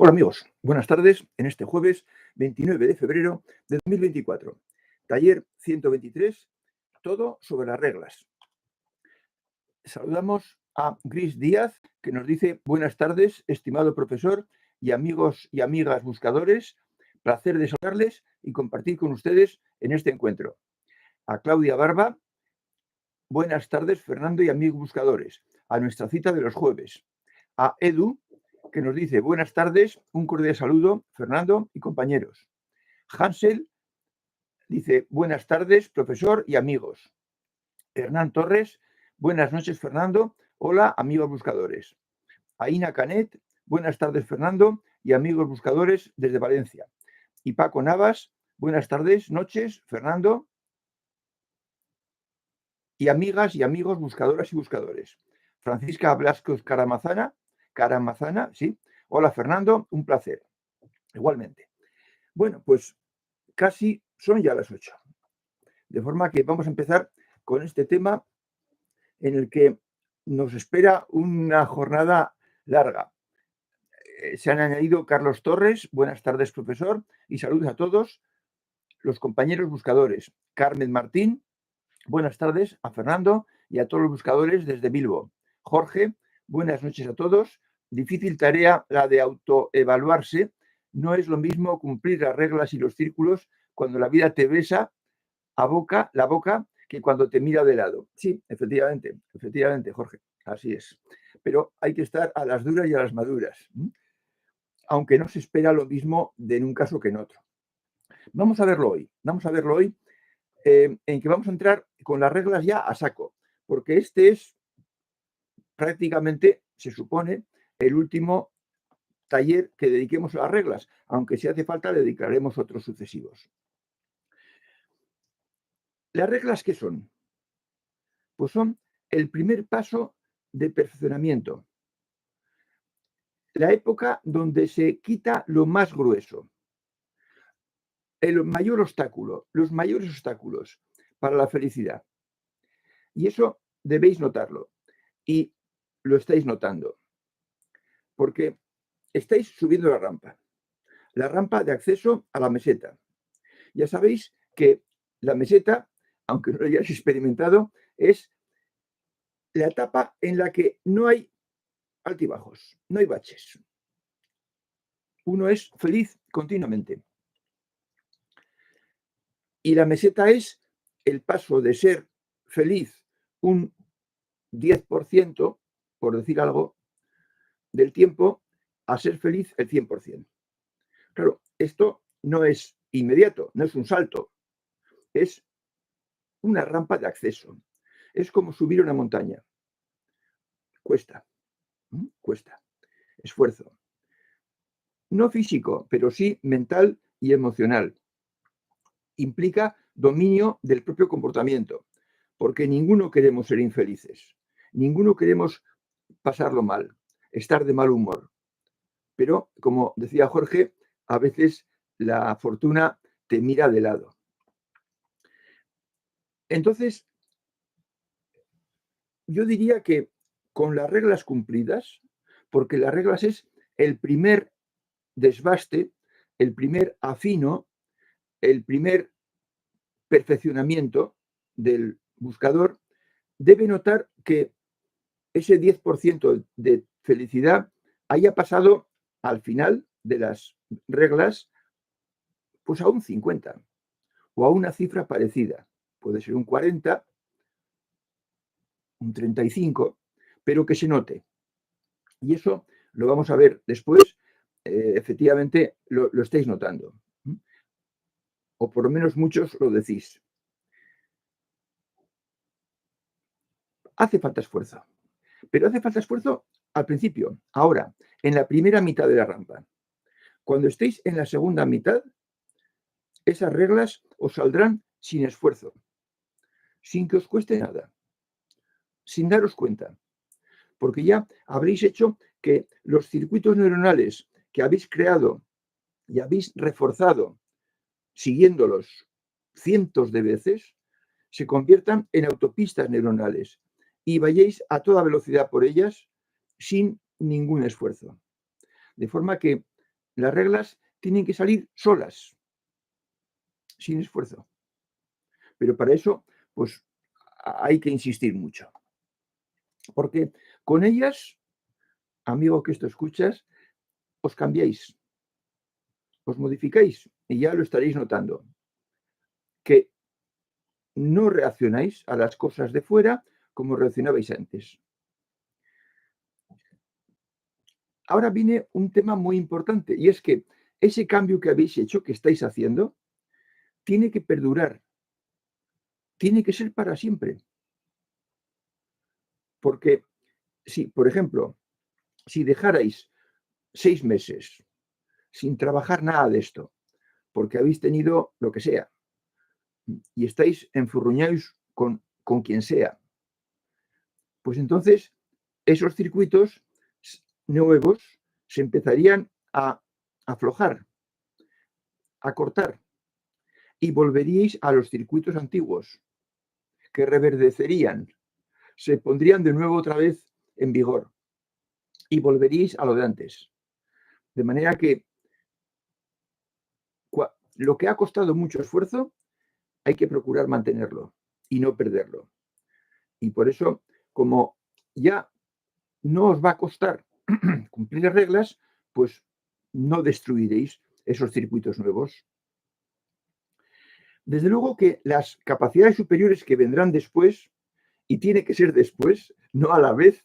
Hola amigos, buenas tardes en este jueves 29 de febrero de 2024. Taller 123, todo sobre las reglas. Saludamos a Gris Díaz, que nos dice: buenas tardes, estimado profesor y amigos y amigas buscadores, placer de saludarles y compartir con ustedes en este encuentro. A Claudia Barba: buenas tardes, Fernando y amigos buscadores, a nuestra cita de los jueves. A Edu, que nos dice: buenas tardes, un cordial saludo, Fernando y compañeros. Hansel dice: buenas tardes, profesor y amigos. Hernán Torres: buenas noches, Fernando. Hola, amigos buscadores. Aina Canet: buenas tardes, Fernando y amigos buscadores desde Valencia. Y Paco Navas: buenas tardes, noches, Fernando y amigas y amigos buscadoras y buscadores. Francisca Blasco Caramazana, sí. Hola, Fernando, un placer. Igualmente. Bueno, pues casi son ya las 8. De forma que vamos a empezar con este tema en el que nos espera una jornada larga. Se han añadido Carlos Torres: buenas tardes, profesor, y saludos a todos los compañeros buscadores. Carmen Martín: buenas tardes a Fernando y a todos los buscadores desde Bilbo. Jorge: buenas noches a todos. Difícil tarea la de autoevaluarse. No es lo mismo cumplir las reglas y los círculos cuando la vida te besa la boca, que cuando te mira de lado. Sí, efectivamente, Jorge, así es. Pero hay que estar a las duras y a las maduras, aunque no se espera lo mismo en un caso que en otro. Vamos a verlo hoy, en que vamos a entrar con las reglas ya a saco, porque este es prácticamente, se supone, el último taller que dediquemos a las reglas, aunque si hace falta le dedicaremos otros sucesivos. ¿Las reglas qué son? Pues son el primer paso de perfeccionamiento, la época donde se quita lo más grueso, el mayor obstáculo, los mayores obstáculos para la felicidad. Y eso debéis notarlo, y lo estáis notando, porque estáis subiendo la rampa de acceso a la meseta. Ya sabéis que la meseta, aunque no lo hayáis experimentado, es la etapa en la que no hay altibajos, no hay baches. Uno es feliz continuamente. Y la meseta es el paso de ser feliz un 10%, por decir algo, del tiempo, a ser feliz el 100%. Claro, esto no es inmediato, no es un salto, es una rampa de acceso. Es como subir una montaña. Cuesta, esfuerzo. No físico, pero sí mental y emocional. Implica dominio del propio comportamiento, porque ninguno queremos ser infelices, ninguno queremos pasarlo mal, estar de mal humor. Pero, como decía Jorge, a veces la fortuna te mira de lado. Entonces, yo diría que con las reglas cumplidas, porque las reglas es el primer desbaste, el primer afino, el primer perfeccionamiento del buscador, debe notar que ese 10% de felicidad haya pasado al final de las reglas pues a un 50 o a una cifra parecida. Puede ser un 40, un 35, pero que se note. Y eso lo vamos a ver después. Efectivamente, lo estáis notando. O por lo menos muchos lo decís. Hace falta esfuerzo. Pero hace falta esfuerzo al principio, ahora, en la primera mitad de la rampa. Cuando estéis en la segunda mitad, esas reglas os saldrán sin esfuerzo, sin que os cueste nada, sin daros cuenta, porque ya habréis hecho que los circuitos neuronales que habéis creado y habéis reforzado siguiéndolos cientos de veces, se conviertan en autopistas neuronales y vayáis a toda velocidad por ellas sin ningún esfuerzo. De forma que Las reglas tienen que salir solas, sin esfuerzo. Pero para eso, pues hay que insistir mucho. Porque con ellas, amigo que esto escuchas, os cambiáis, os modificáis y ya lo estaréis notando. Que no reaccionáis a las cosas de fuera como reaccionabais antes. Ahora viene un tema muy importante y es que ese cambio que habéis hecho, que estáis haciendo, tiene que perdurar, tiene que ser para siempre. Porque si, por ejemplo, si dejarais 6 meses sin trabajar nada de esto, porque habéis tenido lo que sea, y estáis enfurruñados con quien sea, pues entonces esos circuitos nuevos se empezarían a aflojar, a cortar, y volveríais a los circuitos antiguos, que reverdecerían, se pondrían de nuevo otra vez en vigor, y volveríais a lo de antes. De manera que lo que ha costado mucho esfuerzo, hay que procurar mantenerlo y no perderlo. Y por eso, como ya no os va a costar cumplir las reglas, pues no destruiréis esos circuitos nuevos. Desde luego que las capacidades superiores que vendrán después, y tiene que ser después, no a la vez,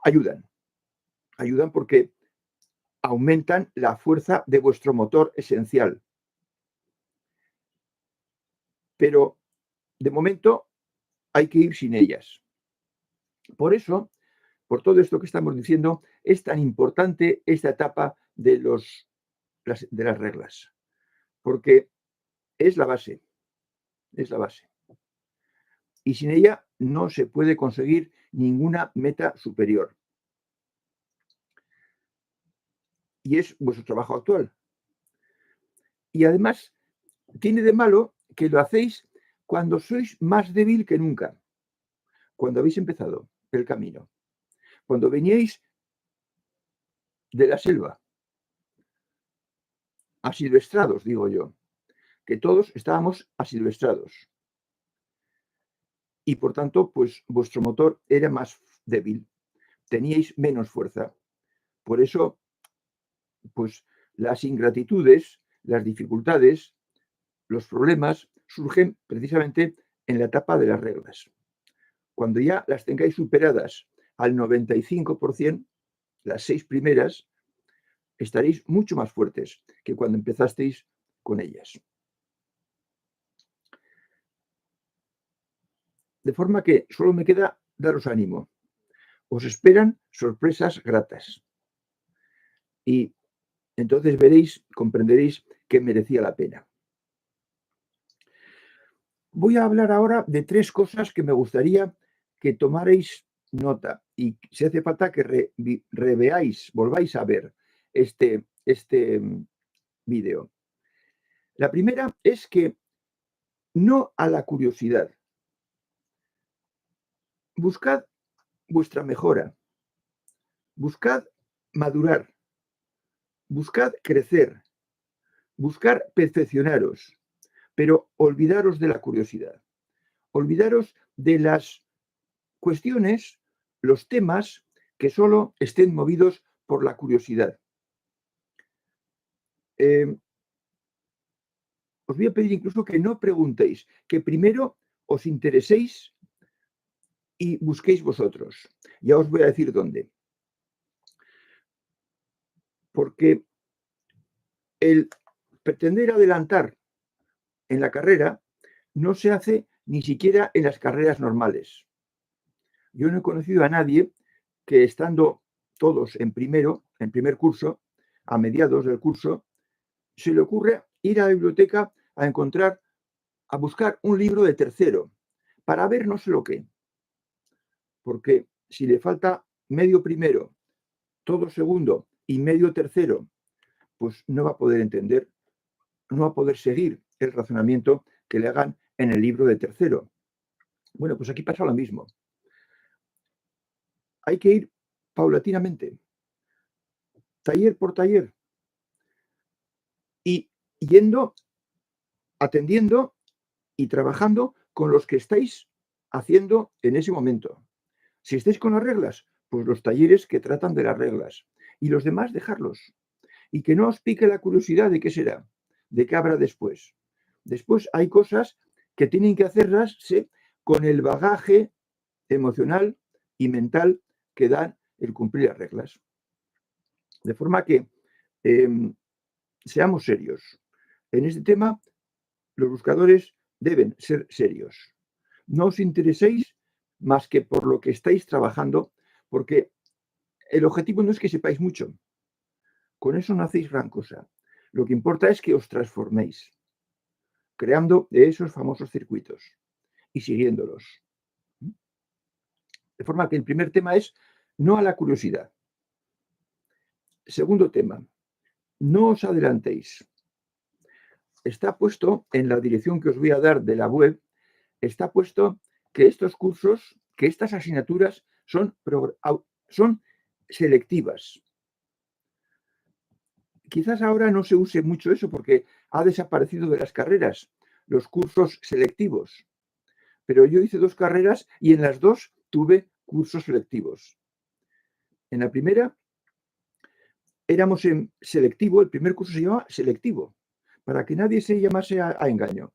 ayudan. Ayudan porque aumentan la fuerza de vuestro motor esencial. Pero de momento hay que ir sin ellas. Por eso, por todo esto que estamos diciendo, es tan importante esta etapa de las reglas, porque es la base, es la base. Y sin ella no se puede conseguir ninguna meta superior. Y es vuestro trabajo actual. Y además, tiene de malo que lo hacéis cuando sois más débil que nunca, cuando habéis empezado el camino, cuando veníais de la selva, asilvestrados, digo yo, que todos estábamos asilvestrados. Y por tanto, pues vuestro motor era más débil, teníais menos fuerza. Por eso, pues las ingratitudes, las dificultades, los problemas surgen precisamente en la etapa de las reglas. Cuando ya las tengáis superadas al 95%, las 6 primeras, estaréis mucho más fuertes que cuando empezasteis con ellas. De forma que solo me queda daros ánimo. Os esperan sorpresas gratas. Y entonces veréis, comprenderéis que merecía la pena. Voy a hablar ahora de 3 cosas que me gustaría que tomarais nota y si hace falta que reveáis, volváis a ver este vídeo. La primera es que no a la curiosidad. Buscad vuestra mejora. Buscad madurar. Buscad crecer. Buscar perfeccionaros. Pero olvidaros de la curiosidad. Olvidaros de las cuestiones, los temas que solo estén movidos por la curiosidad. Os voy a pedir incluso que no preguntéis, que primero os intereséis y busquéis vosotros. Ya os voy a decir dónde. Porque el pretender adelantar en la carrera no se hace ni siquiera en las carreras normales. Yo no he conocido a nadie que estando todos en primer curso, a mediados del curso, se le ocurre ir a la biblioteca a buscar un libro de tercero para ver no sé lo qué. Porque si le falta medio primero, todo segundo y medio tercero, pues no va a poder entender, no va a poder seguir el razonamiento que le hagan en el libro de tercero. Bueno, pues aquí pasa lo mismo. Hay que ir paulatinamente. taller por taller y yendo, atendiendo y trabajando con los que estáis haciendo en ese momento. Si estáis con las reglas, pues los talleres que tratan de las reglas y los demás dejarlos. Y que no os pique la curiosidad de qué será, de qué habrá después. Después hay cosas que tienen que hacerlas con el bagaje emocional y mental que dan el cumplir las reglas. De forma que seamos serios. En este tema, los buscadores deben ser serios. No os intereséis más que por lo que estáis trabajando, porque el objetivo no es que sepáis mucho. Con eso no hacéis gran cosa. Lo que importa es que os transforméis, creando esos famosos circuitos y siguiéndolos. De forma que el primer tema es no a la curiosidad. Segundo tema, no os adelantéis. Está puesto en la dirección que os voy a dar de la web, está puesto que estos cursos, que estas asignaturas son selectivas. Quizás ahora no se use mucho eso porque ha desaparecido de las carreras los cursos selectivos. Pero yo hice 2 carreras y en las 2 tuve cursos selectivos. En la primera éramos en selectivo, el primer curso se llamaba selectivo, para que nadie se llamase a engaño.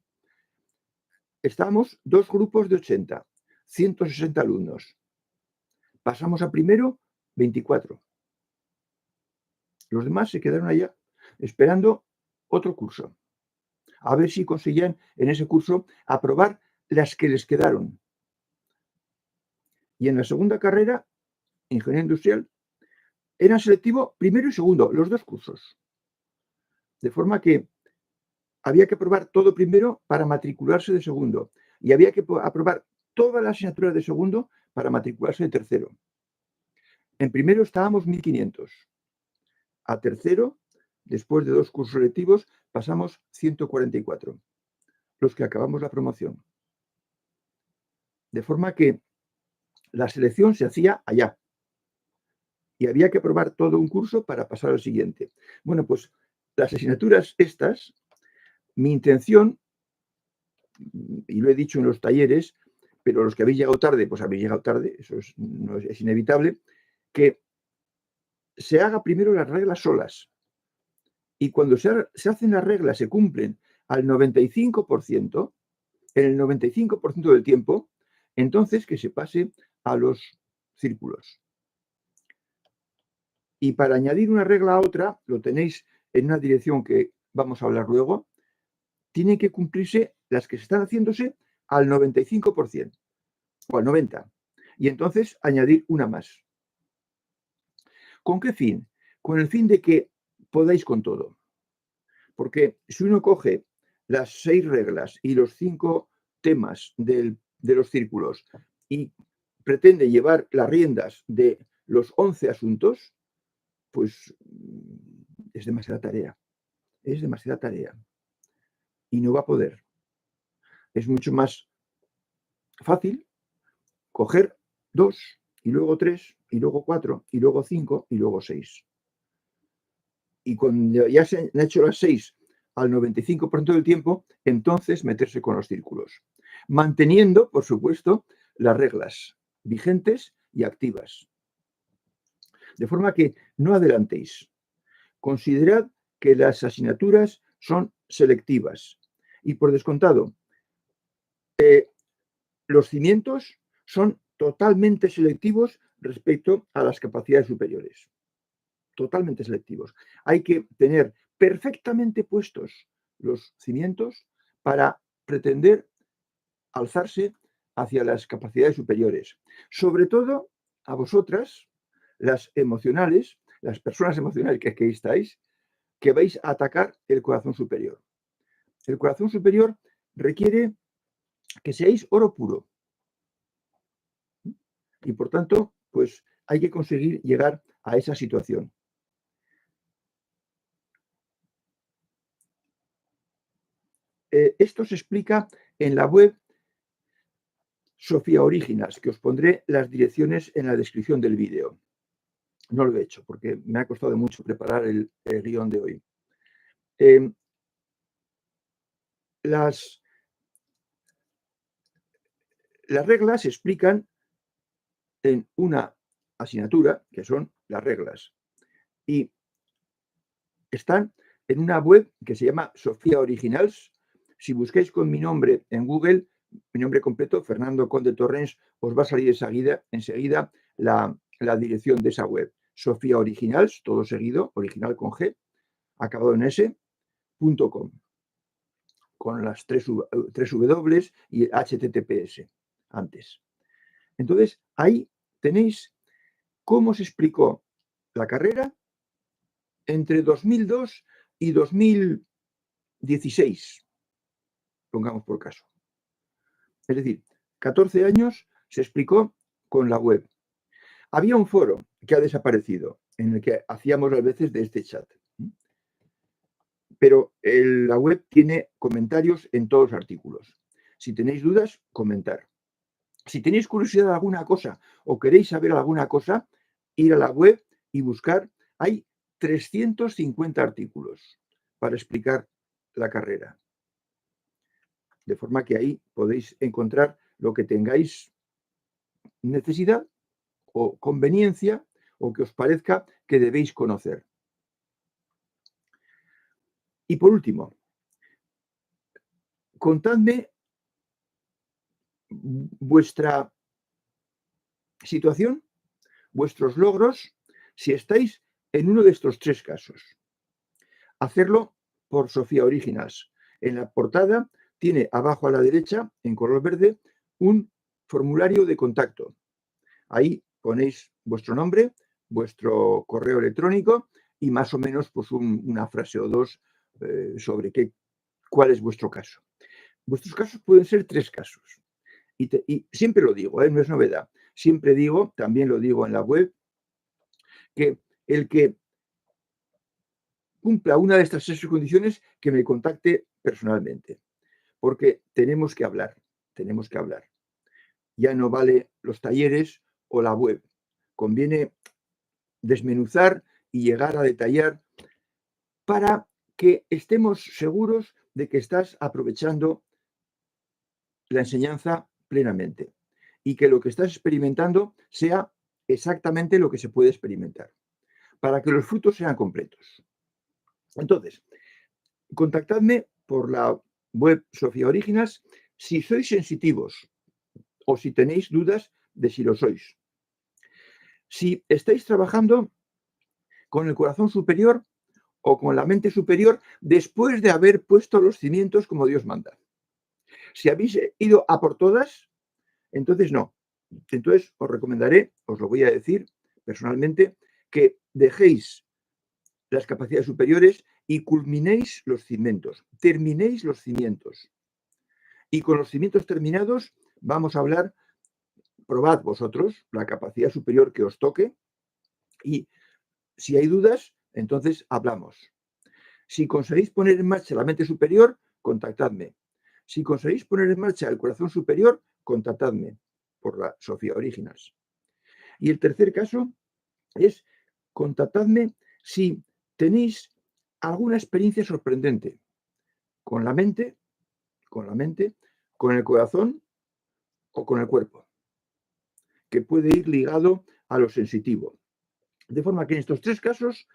Estábamos 2 grupos de 80, 160 alumnos. Pasamos a primero 24. Los demás se quedaron allá esperando otro curso. A ver si conseguían en ese curso aprobar las que les quedaron. Y en la segunda carrera, Ingeniería Industrial, era selectivo primero y segundo, los 2 cursos. De forma que había que aprobar todo primero para matricularse de segundo. Y había que aprobar todas las asignaturas de segundo para matricularse de tercero. En primero estábamos 1.500. A tercero, después de 2 cursos selectivos, pasamos 144, los que acabamos la promoción. De forma que la selección se hacía allá. Y había que aprobar todo un curso para pasar al siguiente. Bueno, pues las asignaturas estas, mi intención, y lo he dicho en los talleres, pero los que habéis llegado tarde, pues habéis llegado tarde, eso es inevitable, que se haga primero las reglas solas. Y cuando se hacen las reglas, se cumplen al 95%, en el 95% del tiempo, entonces que se pase a los círculos. Y para añadir una regla a otra, lo tenéis en una dirección que vamos a hablar luego, tienen que cumplirse las que se están haciéndose al 95% o al 90%. Y entonces añadir una más. ¿Con qué fin? Con el fin de que podáis con todo. Porque si uno coge las 6 reglas y los 5 temas de los círculos y pretende llevar las riendas de los 11 asuntos, pues es demasiada tarea. Es demasiada tarea. Y no va a poder. Es mucho más fácil coger 2 y luego 3 y luego 4 y luego 5 y luego 6. Y cuando ya se han hecho las 6 al 95% del tiempo, entonces meterse con los círculos. Manteniendo, por supuesto, las reglas vigentes y activas. De forma que no adelantéis. Considerad que las asignaturas son selectivas. Y por descontado, los cimientos son totalmente selectivos respecto a las capacidades superiores. Totalmente selectivos. Hay que tener perfectamente puestos los cimientos para pretender alzarse hacia las capacidades superiores. Sobre todo a vosotras, las emocionales, las personas emocionales que aquí estáis, que vais a atacar el corazón superior. El corazón superior requiere que seáis oro puro. Y por tanto, pues hay que conseguir llegar a esa situación. Esto se explica en la web Sofía Originas, que os pondré las direcciones en la descripción del vídeo. No lo he hecho porque me ha costado mucho preparar el guión de hoy. Em, las, las reglas se explican en una asignatura que son las reglas y están en una web que se llama Sofía Originals. Si busquáis con mi nombre en Google, mi nombre completo, Fernando Conde Torrens, os va a salir enseguida la dirección de esa web. Sofía Originals, todo seguido, original con G, acabado en s.com, con las tres W y HTTPS antes. Entonces, ahí tenéis cómo se explicó la carrera entre 2002 y 2016, pongamos por caso. Es decir, 14 años se explicó con la web. Había un foro que ha desaparecido, en el que hacíamos a veces de este chat. Pero la web tiene comentarios en todos los artículos. Si tenéis dudas, comentar. Si tenéis curiosidad de alguna cosa o queréis saber alguna cosa, ir a la web y buscar. Hay 350 artículos para explicar la carrera. De forma que ahí podéis encontrar lo que tengáis necesidad o conveniencia o que os parezca que debéis conocer. Y por último, contadme vuestra situación, vuestros logros, si estáis en uno de estos tres casos. Hacerlo por Sofía Originals. En la portada tiene abajo a la derecha, en color verde, un formulario de contacto. Ahí ponéis vuestro nombre, vuestro correo electrónico y más o menos pues una frase o dos sobre cuál es vuestro caso. Vuestros casos pueden ser tres casos. Y siempre lo digo, no es novedad. Siempre digo, también lo digo en la web, que el que cumpla una de estas tres condiciones, que me contacte personalmente. Porque tenemos que hablar. Ya no vale los talleres o la web. Conviene desmenuzar y llegar a detallar para que estemos seguros de que estás aprovechando la enseñanza plenamente y que lo que estás experimentando sea exactamente lo que se puede experimentar, para que los frutos sean completos. Entonces, contactadme por la web Sofía Originals si sois sensitivos o si tenéis dudas de si lo sois. Si estáis trabajando con el corazón superior o con la mente superior después de haber puesto los cimientos como Dios manda. Si habéis ido a por todas, entonces no. Entonces os recomendaré, os lo voy a decir personalmente, que dejéis las capacidades superiores y culminéis los cimientos, terminéis los cimientos. Y con los cimientos terminados vamos a hablar, probad vosotros la capacidad superior que os toque y si hay dudas, entonces hablamos. Si conseguís poner en marcha la mente superior, contactadme. Si conseguís poner en marcha el corazón superior, contactadme por la Sofía Originals. Y el tercer caso es contactadme si tenéis alguna experiencia sorprendente con la mente, con el corazón o con el cuerpo, que puede ir ligado a lo sensitivo. De forma que en estos tres casos,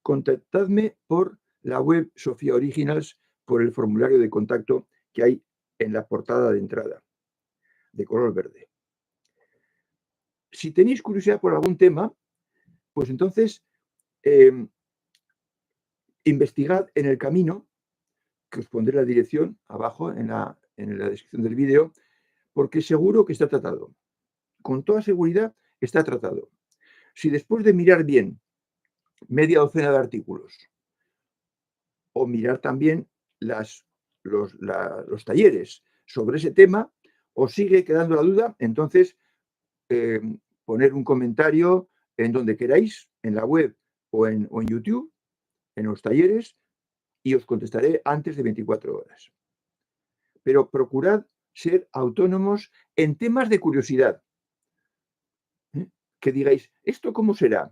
contactadme por la web Sofía Originals, por el formulario de contacto que hay en la portada de entrada, de color verde. Si tenéis curiosidad por algún tema, pues entonces investigad en el camino, que os pondré la dirección abajo en la descripción del vídeo, porque seguro que está tratado. Con toda seguridad está tratado. Si después de mirar bien media docena de artículos o mirar también los talleres sobre ese tema, os sigue quedando la duda, entonces poner un comentario en donde queráis, en la web o en YouTube, en los talleres, y os contestaré antes de 24 horas. Pero procurad ser autónomos en temas de curiosidad. Que digáis, ¿esto cómo será?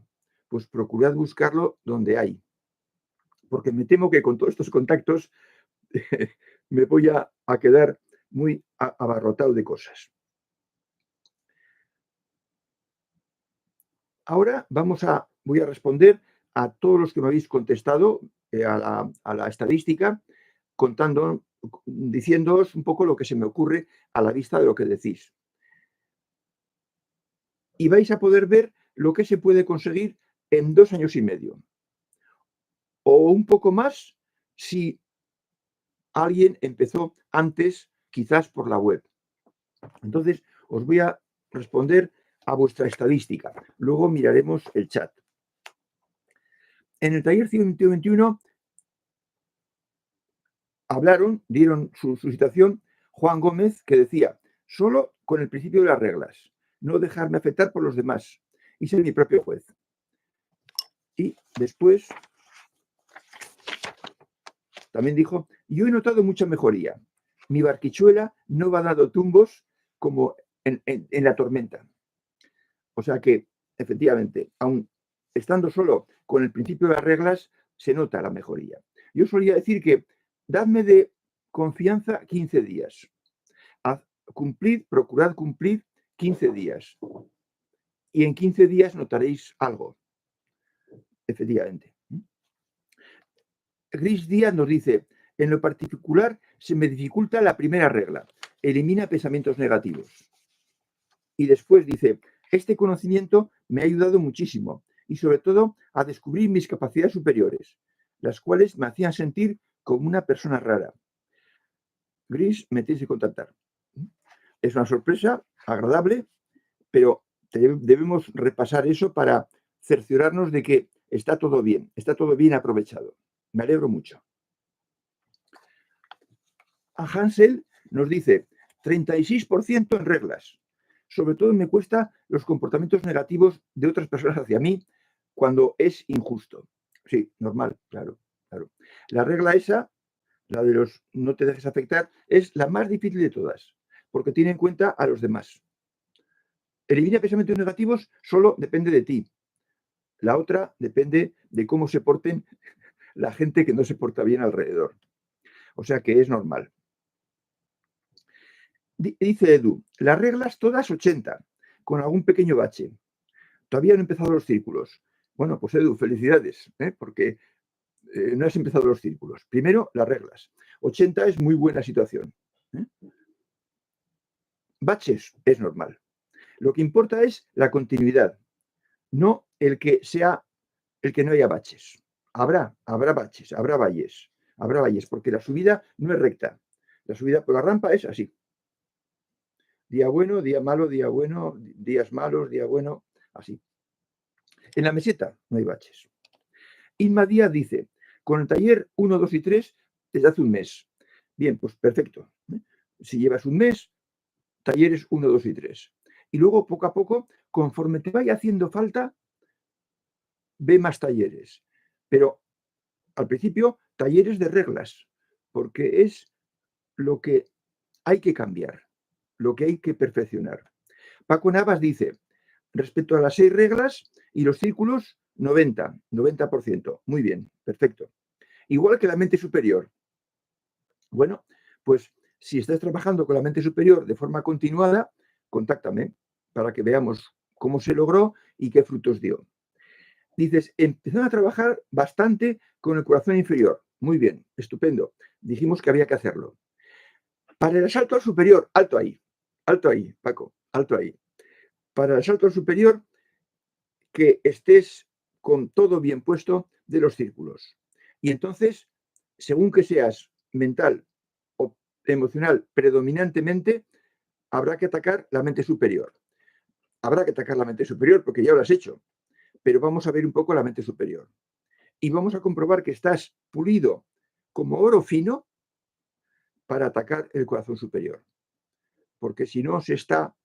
pues procurad buscarlo donde hay. Porque me temo que con todos estos contactos me voy a quedar muy abarrotado de cosas. Ahora voy a responder a todos los que me habéis contestado a la estadística, diciéndoos un poco lo que se me ocurre a la vista de lo que decís. Y vais a poder ver lo que se puede conseguir en 2 años y medio. O un poco más si alguien empezó antes, quizás por la web. Entonces, os voy a responder a vuestra estadística. Luego miraremos el chat. En el taller 121 dieron su situación Juan Gómez, que decía, solo con el principio de las reglas, no dejarme afectar por los demás y ser mi propio juez. Y después también dijo, yo he notado mucha mejoría. Mi barquichuela no va dando tumbos como en la tormenta. O sea que, efectivamente, aun estando solo con el principio de las reglas, se nota la mejoría. Yo solía decir que dadme de confianza 15 días. Procurad cumplir 15 días. Y en 15 días notaréis algo. Efectivamente. Gris Díaz nos dice, en lo particular se me dificulta la primera regla, elimina pensamientos negativos. Y después dice, este conocimiento me ha ayudado muchísimo y sobre todo a descubrir mis capacidades superiores, las cuales me hacían sentir como una persona rara. Gris, me tienes que contactar. Es una sorpresa agradable, pero debemos repasar eso para cerciorarnos de que está todo bien aprovechado. Me alegro mucho. A Hansel nos dice 36% en reglas. Sobre todo me cuesta los comportamientos negativos de otras personas hacia mí cuando es injusto. Sí, normal, claro. La regla esa, la de los no te dejes afectar, es la más difícil de todas, porque tiene en cuenta a los demás. Elimina pensamientos negativos solo depende de ti. La otra depende de cómo se porten la gente que no se porta bien alrededor. O sea que es normal. Dice Edu, las reglas todas 80, con algún pequeño bache. Todavía no he empezado los círculos. Bueno, pues Edu, felicidades, porque no has empezado los círculos. Primero, las reglas. 80 es muy buena situación. Baches es normal. Lo que importa es la continuidad, no el que no haya baches. Habrá baches, habrá valles, porque la subida no es recta. La subida por la rampa es así. Día bueno, día malo, día bueno, días malos, día bueno, así. En la meseta no hay baches. Inma Díaz dice, con el taller 1, 2 y 3 desde hace un mes. Bien, pues perfecto. Si llevas un mes, talleres 1, 2 y 3. Y luego, poco a poco, conforme te vaya haciendo falta, ve más talleres. Pero al principio, talleres de reglas, porque es lo que hay que cambiar, lo que hay que perfeccionar. Paco Navas dice, respecto a las 6 reglas y los círculos, 90%. Muy bien, perfecto. Igual que la mente superior. Bueno, pues si estás trabajando con la mente superior de forma continuada, contáctame para que veamos cómo se logró y qué frutos dio. Dices, empezaron a trabajar bastante con el corazón inferior. Muy bien, estupendo. Dijimos que había que hacerlo. Para el asalto al superior, alto ahí, Paco, alto ahí. Para el asalto al superior, que estés con todo bien puesto de los círculos. Y entonces, según que seas mental o emocional predominantemente, habrá que atacar la mente superior. Habrá que atacar la mente superior porque ya lo has hecho, pero vamos a ver un poco la mente superior. Y vamos a comprobar que estás pulido como oro fino para atacar el corazón superior. Porque si no se está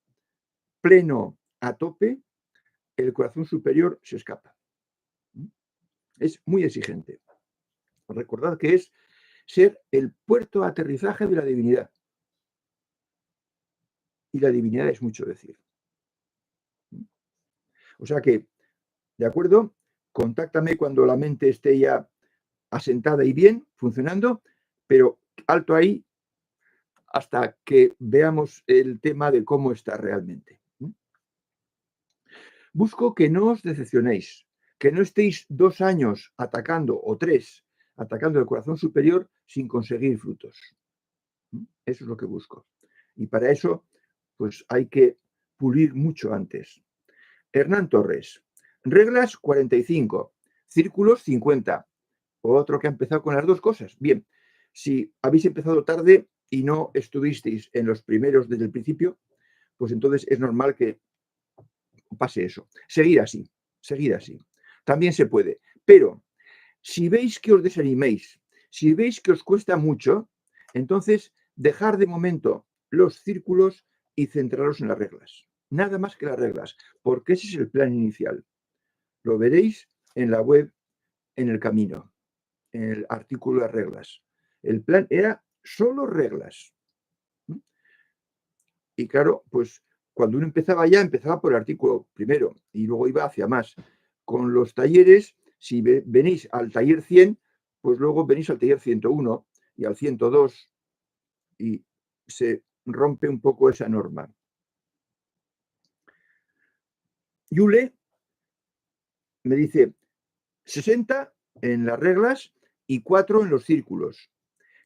pleno a tope, el corazón superior se escapa. Es muy exigente. Recordad que es ser el puerto de aterrizaje de la divinidad. Y la divinidad es mucho decir. O sea que, ¿de acuerdo? Contáctame cuando la mente esté ya asentada y bien, funcionando, pero alto ahí hasta que veamos el tema de cómo está realmente. Busco que no os decepcionéis, que no estéis 2 años atacando o 3 atacando el corazón superior sin conseguir frutos. Eso es lo que busco. Y para eso, pues hay que pulir mucho antes. Hernán Torres, reglas 45, círculos 50. Otro que ha empezado con las dos cosas. Bien, si habéis empezado tarde y no estuvisteis en los primeros desde el principio, pues entonces es normal que pase eso. Seguir así, seguir así. También se puede. Pero si veis que os desaniméis, si veis que os cuesta mucho, entonces dejar de momento los círculos y centraros en las reglas. Nada más que las reglas, porque ese es el plan inicial. Lo veréis en la web, en el camino, en el artículo de reglas. El plan era solo reglas. Y claro, pues cuando uno empezaba ya, empezaba por el artículo primero y luego iba hacia más. Con los talleres, si venís al taller 100, pues luego venís al taller 101 y al 102 y se rompe un poco esa norma. Yule me dice 60 en las reglas y 4 en los círculos.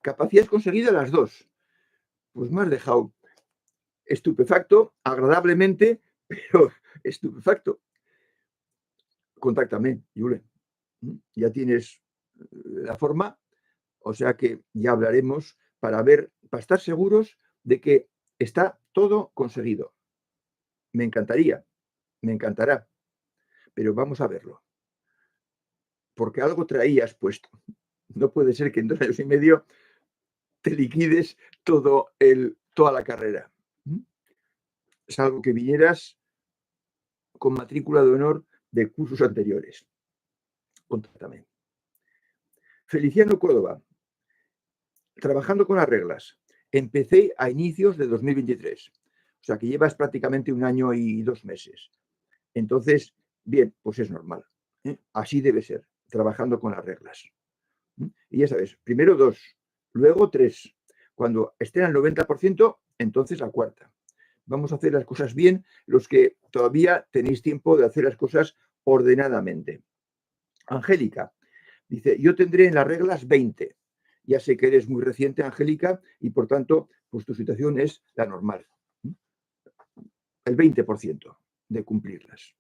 Capacidades conseguidas las 2. Pues me has dejado estupefacto, agradablemente, pero estupefacto. Contáctame, Yule. Ya tienes la forma, o sea que ya hablaremos para ver, para estar seguros de que está todo conseguido. Me encantaría, me encantará, pero vamos a verlo. Porque algo traías puesto. No puede ser que en 2 años y medio te liquides toda la carrera. Salvo que vinieras con matrícula de honor de cursos anteriores. Contáctame. Feliciano Córdoba, trabajando con las reglas. Empecé a inicios de 2023. O sea que llevas prácticamente 1 año y 2 meses. Entonces, bien, pues es normal. Así debe ser, trabajando con las reglas. Y ya sabes, primero 2, luego 3. Cuando estén al 90%, entonces la cuarta. Vamos a hacer las cosas bien, los que todavía tenéis tiempo de hacer las cosas ordenadamente. Angélica dice, yo tendré en las reglas 20. Ya sé que eres muy reciente, Angélica, y por tanto, pues tu situación es la normal. El 20% de cumplirlas.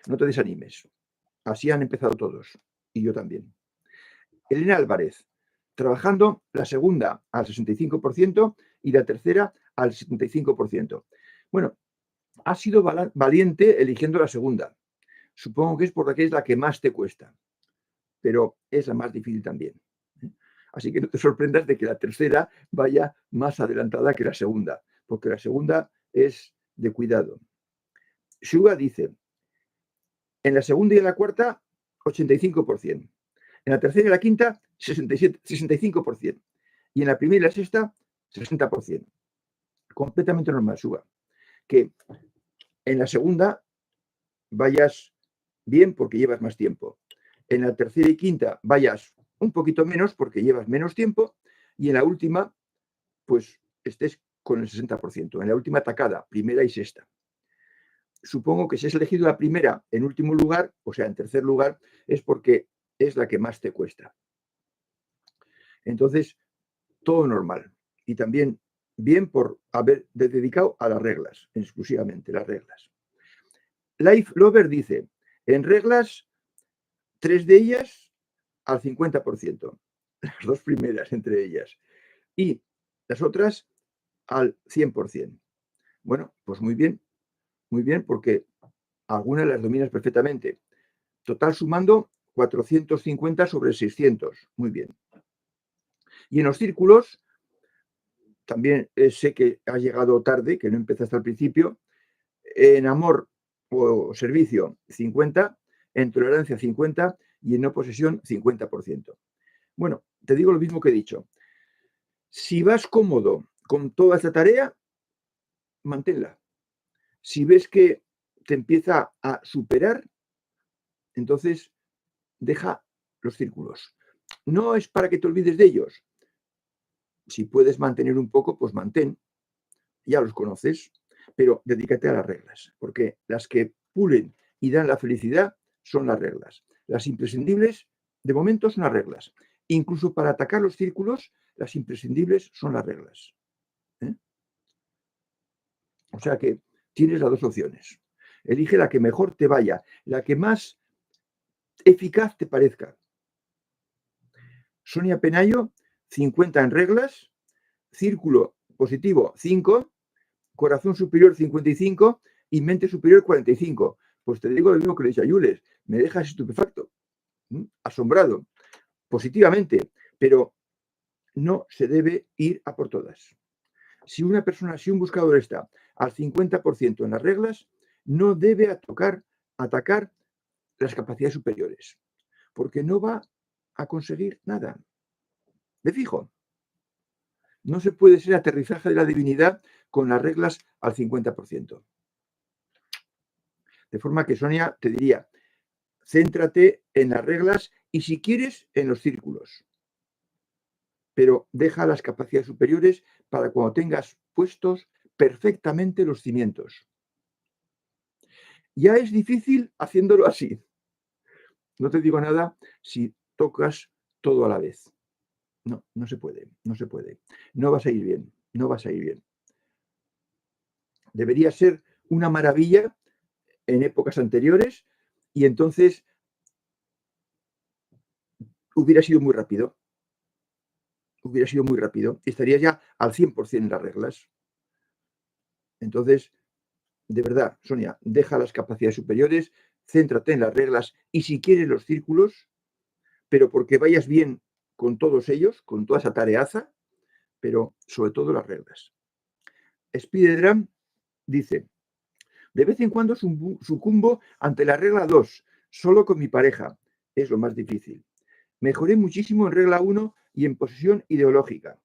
No te desanimes. Así han empezado todos, y yo también. Elena Álvarez, trabajando la segunda al 65% y la tercera al 75%. Bueno, has sido valiente eligiendo la segunda. Supongo que es porque es la que más te cuesta, pero es la más difícil también. Así que no te sorprendas de que la tercera vaya más adelantada que la segunda, porque la segunda es de cuidado. Shuga dice, en la segunda y en la cuarta, 85%. En la tercera y la quinta, 65%. Y en la primera y la sexta, 60%. Completamente normal, Shuga. Que en la segunda vayas bien porque llevas más tiempo. En la tercera y quinta vayas un poquito menos porque llevas menos tiempo. Y en la última, pues estés con el 60%. En la última tacada, primera y sexta. Supongo que si has elegido la primera en último lugar, o sea, en tercer lugar, es porque es la que más te cuesta. Entonces, todo normal. Y también bien por haber dedicado a las reglas, exclusivamente las reglas. Life Lover dice, en reglas, 3 de ellas al 50%, las 2 primeras entre ellas, y las otras al 100%. Bueno, pues muy bien, porque algunas las dominas perfectamente. Total sumando 450 sobre 600. Muy bien. Y en los círculos, también sé que has llegado tarde, que no empezaste al principio. En amor o servicio, 50. En tolerancia, 50. Y en no posesión, 50%. Bueno, te digo lo mismo que he dicho. Si vas cómodo con toda esta tarea, manténla. Si ves que te empieza a superar, entonces deja los círculos. No es para que te olvides de ellos. Si puedes mantener un poco, pues mantén. Ya los conoces, pero dedícate a las reglas, porque las que pulen y dan la felicidad son las reglas. Las imprescindibles, de momento, son las reglas. Incluso para atacar los círculos, las imprescindibles son las reglas. ¿Eh? O sea que tienes las dos opciones. Elige la que mejor te vaya, la que más eficaz te parezca. Sonia Penayo, 50 en reglas, círculo positivo 5, corazón superior 55 y mente superior 45. Pues te digo lo mismo que le he dicho a Jules, me dejas estupefacto, asombrado, positivamente, pero no se debe ir a por todas. Si una persona, si un buscador está al 50% en las reglas, no debe atacar las capacidades superiores, porque no va a conseguir nada. De fijo. No se puede ser aterrizaje de la divinidad con las reglas al 50%. De forma que, Sonia, te diría, céntrate en las reglas y, si quieres, en los círculos. Pero deja las capacidades superiores para cuando tengas puestos perfectamente los cimientos. Ya es difícil haciéndolo así. No te digo nada si tocas todo a la vez. No, no se puede, no se puede. No vas a ir bien, no vas a ir bien. Debería ser una maravilla en épocas anteriores y entonces hubiera sido muy rápido. Hubiera sido muy rápido. Estarías ya al 100% en las reglas. Entonces, de verdad, Sonia, deja las capacidades superiores, céntrate en las reglas y, si quieres, los círculos, pero porque vayas bien con todos ellos, con toda esa tareaza, pero sobre todo las reglas. Spider-Dram dice, de vez en cuando sucumbo ante la regla 2, solo con mi pareja. Es lo más difícil. Mejoré muchísimo en regla 1 y en posesión ideológica.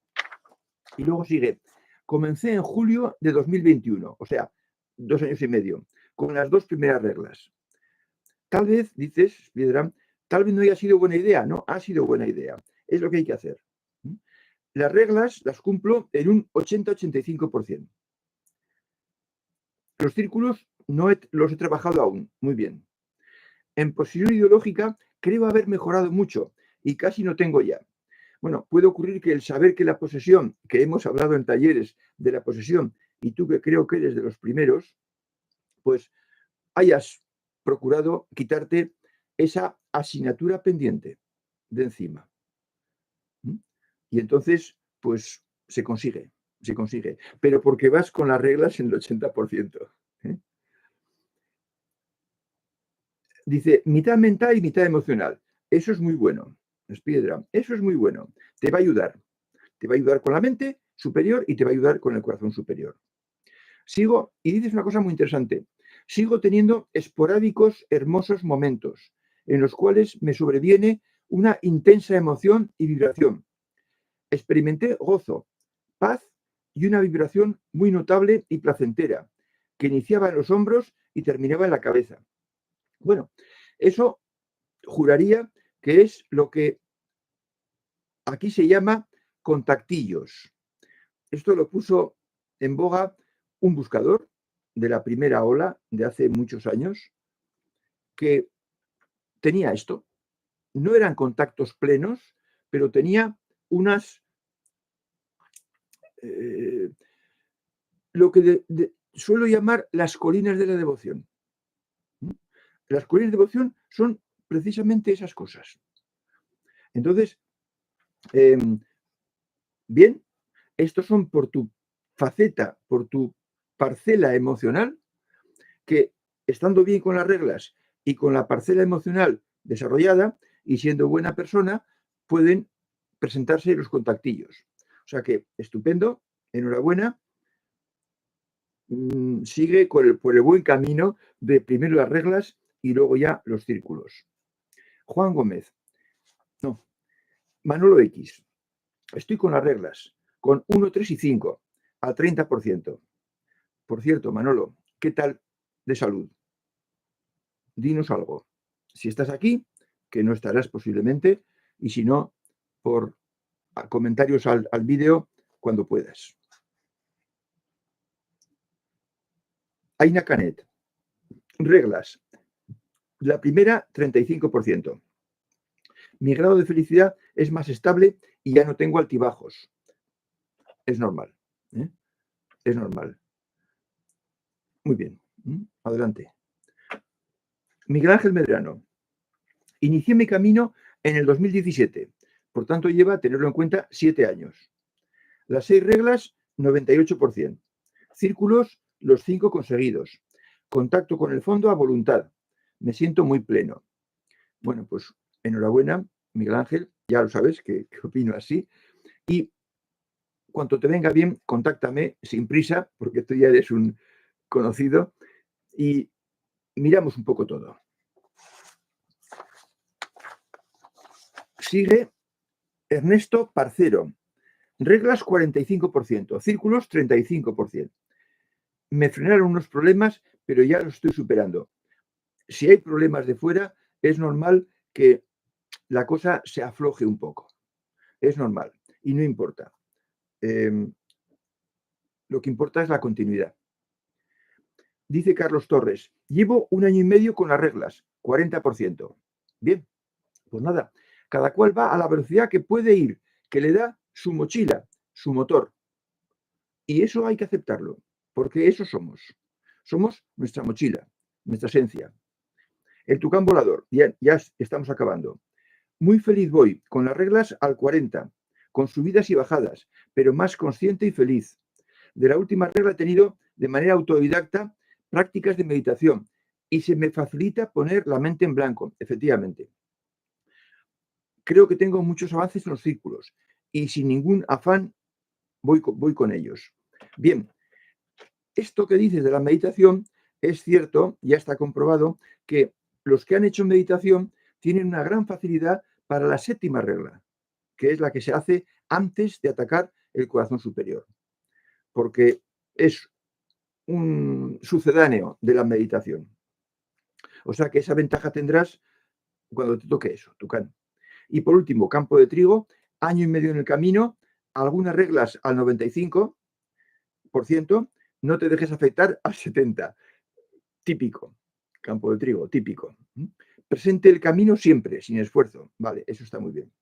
Y luego sigue, comencé en julio de 2021, o sea, 2 años y medio, con las 2 primeras reglas. Tal vez, dices, Spider-Dram, tal vez no haya sido buena idea. No, ha sido buena idea. Es lo que hay que hacer. Las reglas las cumplo en un 80-85%. Los círculos no los he trabajado aún. Muy bien. En posesión ideológica creo haber mejorado mucho y casi no tengo ya. Bueno, puede ocurrir que el saber que la posesión, que hemos hablado en talleres de la posesión, y tú, que creo que eres de los primeros, pues hayas procurado quitarte esa asignatura pendiente de encima. Y entonces, pues se consigue, pero porque vas con las reglas en el 80%. Dice, mitad mental y mitad emocional. Eso es muy bueno. Spider-Dram, eso es muy bueno. Te va a ayudar. Te va a ayudar con la mente superior y te va a ayudar con el corazón superior. Sigo, y dices una cosa muy interesante, sigo teniendo esporádicos hermosos momentos en los cuales me sobreviene una intensa emoción y vibración. Experimenté gozo, paz y una vibración muy notable y placentera, que iniciaba en los hombros y terminaba en la cabeza. Bueno, eso juraría que es lo que aquí se llama contactillos. Esto lo puso en boga un buscador de la primera ola de hace muchos años, que tenía esto. No eran contactos plenos, pero tenía unas, lo que suelo llamar las colinas de la devoción. Las colinas de devoción son precisamente esas cosas. Entonces, bien, estos son por tu faceta, por tu parcela emocional, que estando bien con las reglas y con la parcela emocional desarrollada y siendo buena persona, pueden presentarse los contactillos. O sea que, estupendo, enhorabuena, sigue por el buen camino de primero las reglas y luego ya los círculos. Juan Gómez, no, Manolo X, estoy con las reglas, con 1, 3 y 5, al 30%. Por cierto, Manolo, ¿qué tal de salud? Dinos algo. Si estás aquí, que no estarás posiblemente, y si no, por comentarios al vídeo cuando puedas. Aina Canet. Reglas. La primera, 35%. Mi grado de felicidad es más estable y ya no tengo altibajos. Es normal. ¿Eh? Es normal. Muy bien. Adelante. Miguel Ángel Medrano. Inicié mi camino en el 2017. Por tanto, lleva, tenerlo en cuenta, 7 años. Las 6 reglas, 98%. Círculos, los 5 conseguidos. Contacto con el fondo a voluntad. Me siento muy pleno. Bueno, pues enhorabuena, Miguel Ángel. Ya lo sabes que opino así. Y cuando te venga bien, contáctame sin prisa, porque tú ya eres un conocido. Y miramos un poco todo. Sigue Ernesto Parcero. Reglas 45%, círculos 35%. Me frenaron unos problemas, pero ya los estoy superando. Si hay problemas de fuera, es normal que la cosa se afloje un poco. Es normal y no importa. Lo que importa es la continuidad. Dice Carlos Torres, llevo 1 año y medio con las reglas, 40%. Bien, pues nada, cada cual va a la velocidad que puede ir, que le da su mochila, su motor. Y eso hay que aceptarlo, porque eso somos. Somos nuestra mochila, nuestra esencia. El tucán volador, ya estamos acabando. Muy feliz voy, con las reglas al 40, con subidas y bajadas, pero más consciente y feliz. De la última regla he tenido, de manera autodidacta, prácticas de meditación y se me facilita poner la mente en blanco, efectivamente. Creo que tengo muchos avances en los círculos y sin ningún afán voy con ellos. Bien, esto que dices de la meditación es cierto, ya está comprobado, que los que han hecho meditación tienen una gran facilidad para la 7ª regla, que es la que se hace antes de atacar el corazón superior, porque es un sucedáneo de la meditación. O sea que esa ventaja tendrás cuando te toque eso, tucán. Y por último, campo de trigo, año y medio en el camino, algunas reglas al 95%, no te dejes afectar al 70%. Típico, campo de trigo, típico. Presente el camino siempre, sin esfuerzo. Vale, eso está muy bien.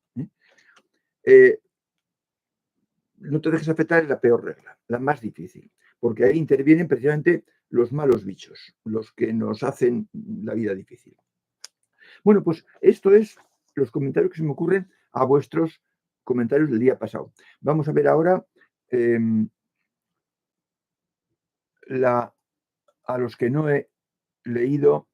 No te dejes afectar es la peor regla, la más difícil, porque ahí intervienen precisamente los malos bichos, los que nos hacen la vida difícil. Bueno, pues esto es los comentarios que se me ocurren a vuestros comentarios del día pasado. Vamos a ver ahora a los que no he leído.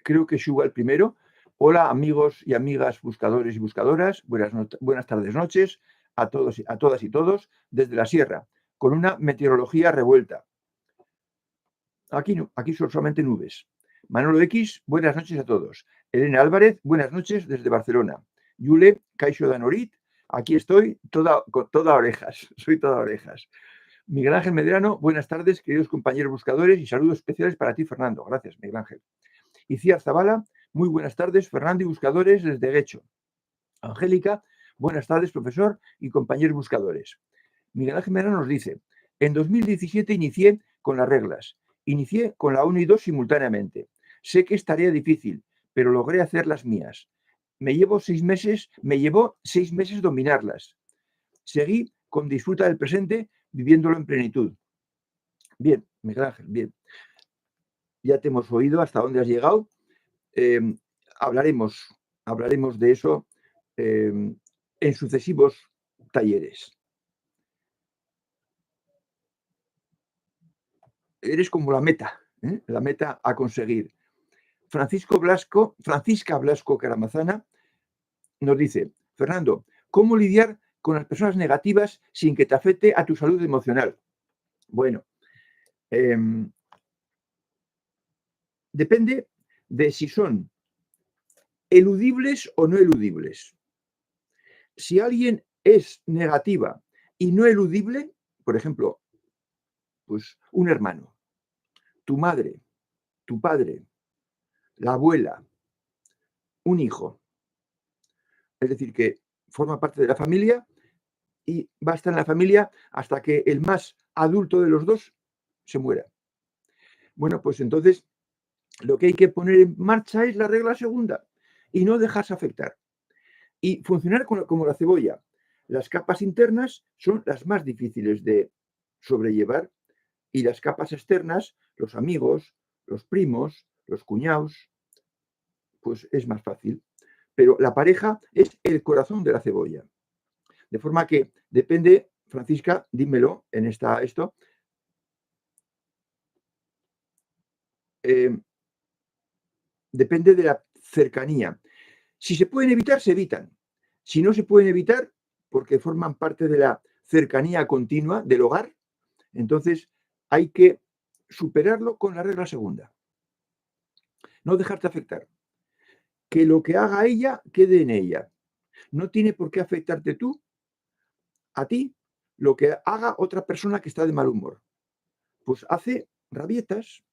Creo que suba el primero. Hola, amigos y amigas buscadores y buscadoras. Buenas tardes, noches a todos, a todas y todos desde la sierra, con una meteorología revuelta. Aquí no, aquí son solamente nubes. Manolo X, buenas noches a todos. Elena Álvarez, buenas noches desde Barcelona. Yule, Caixo Danorit, aquí estoy, toda orejas, soy toda orejas. Miguel Ángel Medrano, buenas tardes, queridos compañeros buscadores, y saludos especiales para ti, Fernando. Gracias, Miguel Ángel. Iciar Zavala, muy buenas tardes, Fernando y buscadores desde Guecho. Angélica, buenas tardes, profesor y compañeros buscadores. Miguel Ángel Medrano nos dice, en 2017 inicié con las reglas. Inicié con la 1 y 2 simultáneamente. Sé que es tarea difícil, pero logré hacer las mías. Me llevó 6 meses dominarlas. Seguí con disfruta del presente, viviéndolo en plenitud. Bien, Miguel Ángel, bien. Ya te hemos oído hasta dónde has llegado. Hablaremos de eso en sucesivos talleres. Eres como la meta a conseguir. Francisca Blasco Caramazana nos dice, Fernando, ¿cómo lidiar con las personas negativas sin que te afecte a tu salud emocional? Bueno, depende de si son eludibles o no eludibles. Si alguien es negativa y no eludible, por ejemplo, Pues un hermano, tu madre, tu padre, la abuela, un hijo. Es decir, que forma parte de la familia y va a estar en la familia hasta que el más adulto de los dos se muera. Bueno, pues entonces lo que hay que poner en marcha es la regla segunda y no dejarse afectar. Y funcionar como la cebolla. Las capas internas son las más difíciles de sobrellevar y las capas externas, los amigos, los primos, los cuñados, pues es más fácil. Pero la pareja es el corazón de la cebolla. De forma que depende, Francisca, dímelo en esto, eh, depende de la cercanía. Si se pueden evitar, se evitan. Si no se pueden evitar, porque forman parte de la cercanía continua del hogar, entonces hay que superarlo con la regla segunda. No dejarte afectar. Que lo que haga ella quede en ella. No tiene por qué afectarte tú, a ti, lo que haga otra persona que está de mal humor. Pues hace rabietas,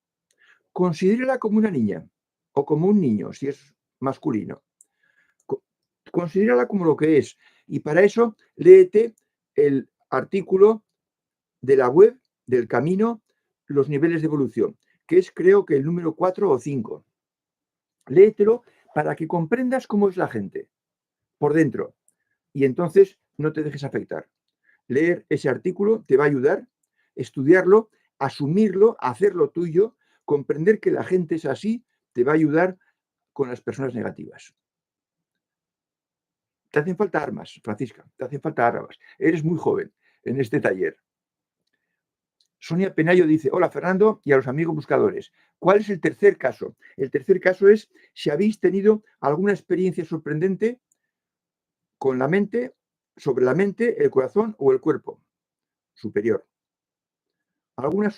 considérala como una niña o como un niño, si es masculino. Considérala como lo que es. Y para eso, léete el artículo de la web del Camino, los niveles de evolución, que es creo que el número 4 o 5. Léetelo para que comprendas cómo es la gente por dentro y entonces no te dejes afectar. Leer ese artículo te va a ayudar, estudiarlo, asumirlo, hacerlo tuyo, comprender que la gente es así, te va a ayudar con las personas negativas. Te hacen falta armas, Francisca, te hacen falta armas. Eres muy joven en este taller. Sonia Penayo dice, hola Fernando y a los amigos buscadores. ¿Cuál es el tercer caso? El tercer caso es si habéis tenido alguna experiencia sorprendente con la mente, sobre la mente, el corazón o el cuerpo superior. Alguna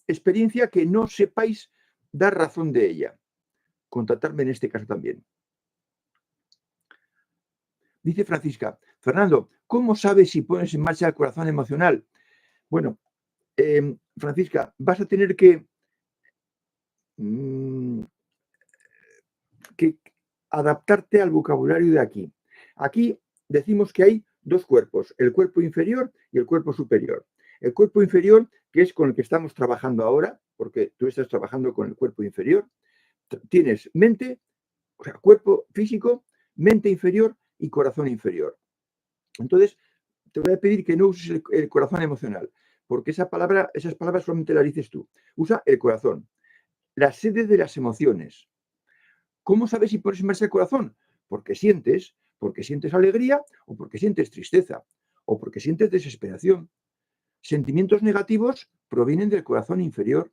experiencia que no sepáis dar razón de ella. Contactarme en este caso también. Dice Francisca, Fernando, ¿cómo sabes si pones en marcha el corazón emocional? Bueno, Francisca, vas a tener que adaptarte al vocabulario de aquí. Aquí decimos que hay dos cuerpos, el cuerpo inferior y el cuerpo superior. El cuerpo inferior, que es con el que estamos trabajando ahora, porque tú estás trabajando con el cuerpo inferior, tienes mente, o sea, cuerpo físico, mente inferior y corazón inferior. Entonces, te voy a pedir que no uses el corazón emocional, porque esas palabras solamente las dices tú. Usa el corazón, la sede de las emociones. ¿Cómo sabes si pones en marcha el corazón? Porque sientes alegría o porque sientes tristeza o porque sientes desesperación. Sentimientos negativos provienen del corazón inferior,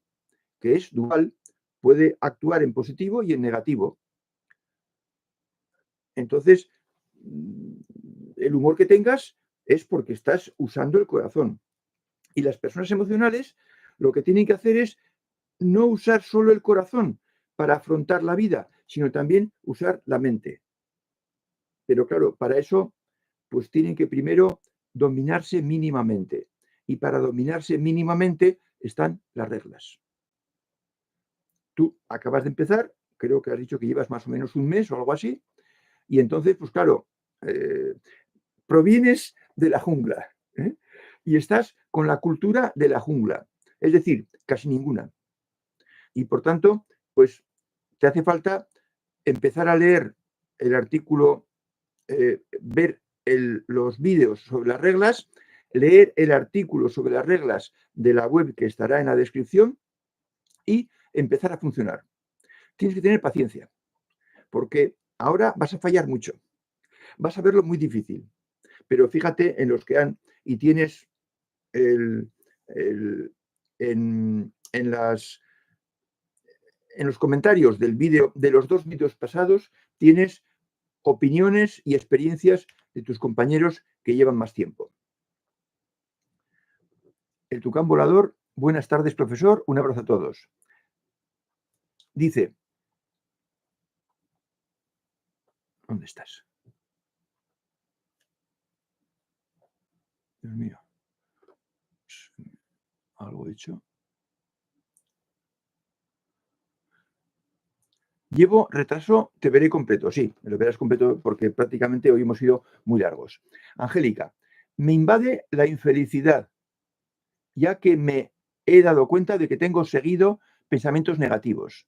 que es dual, puede actuar en positivo y en negativo. Entonces, el humor que tengas es porque estás usando el corazón. Y las personas emocionales lo que tienen que hacer es no usar solo el corazón para afrontar la vida, sino también usar la mente. Pero claro, para eso, pues tienen que primero dominarse mínimamente. Y para dominarse mínimamente están las reglas. Tú acabas de empezar, creo que has dicho que llevas más o menos un mes o algo así, y entonces, pues claro, eh, provienes de la jungla, ¿eh? Y estás con la cultura de la jungla, es decir, casi ninguna. Y por tanto, pues te hace falta empezar a leer el artículo, ver los vídeos sobre las reglas, leer el artículo sobre las reglas de la web que estará en la descripción y empezar a funcionar. Tienes que tener paciencia, porque ahora vas a fallar mucho, vas a verlo muy difícil, pero fíjate en los que han, y tienes el, el- en los comentarios del vídeo, de los dos vídeos pasados, tienes opiniones y experiencias de tus compañeros que llevan más tiempo. El Tucán Volador, buenas tardes, profesor, un abrazo a todos. Dice, ¿dónde estás? Dios mío. Algo hecho. Llevo retraso, te veré completo. Sí, me lo verás completo porque prácticamente hoy hemos sido muy largos. Angélica, me invade la infelicidad, ya que me he dado cuenta de que tengo seguido pensamientos negativos.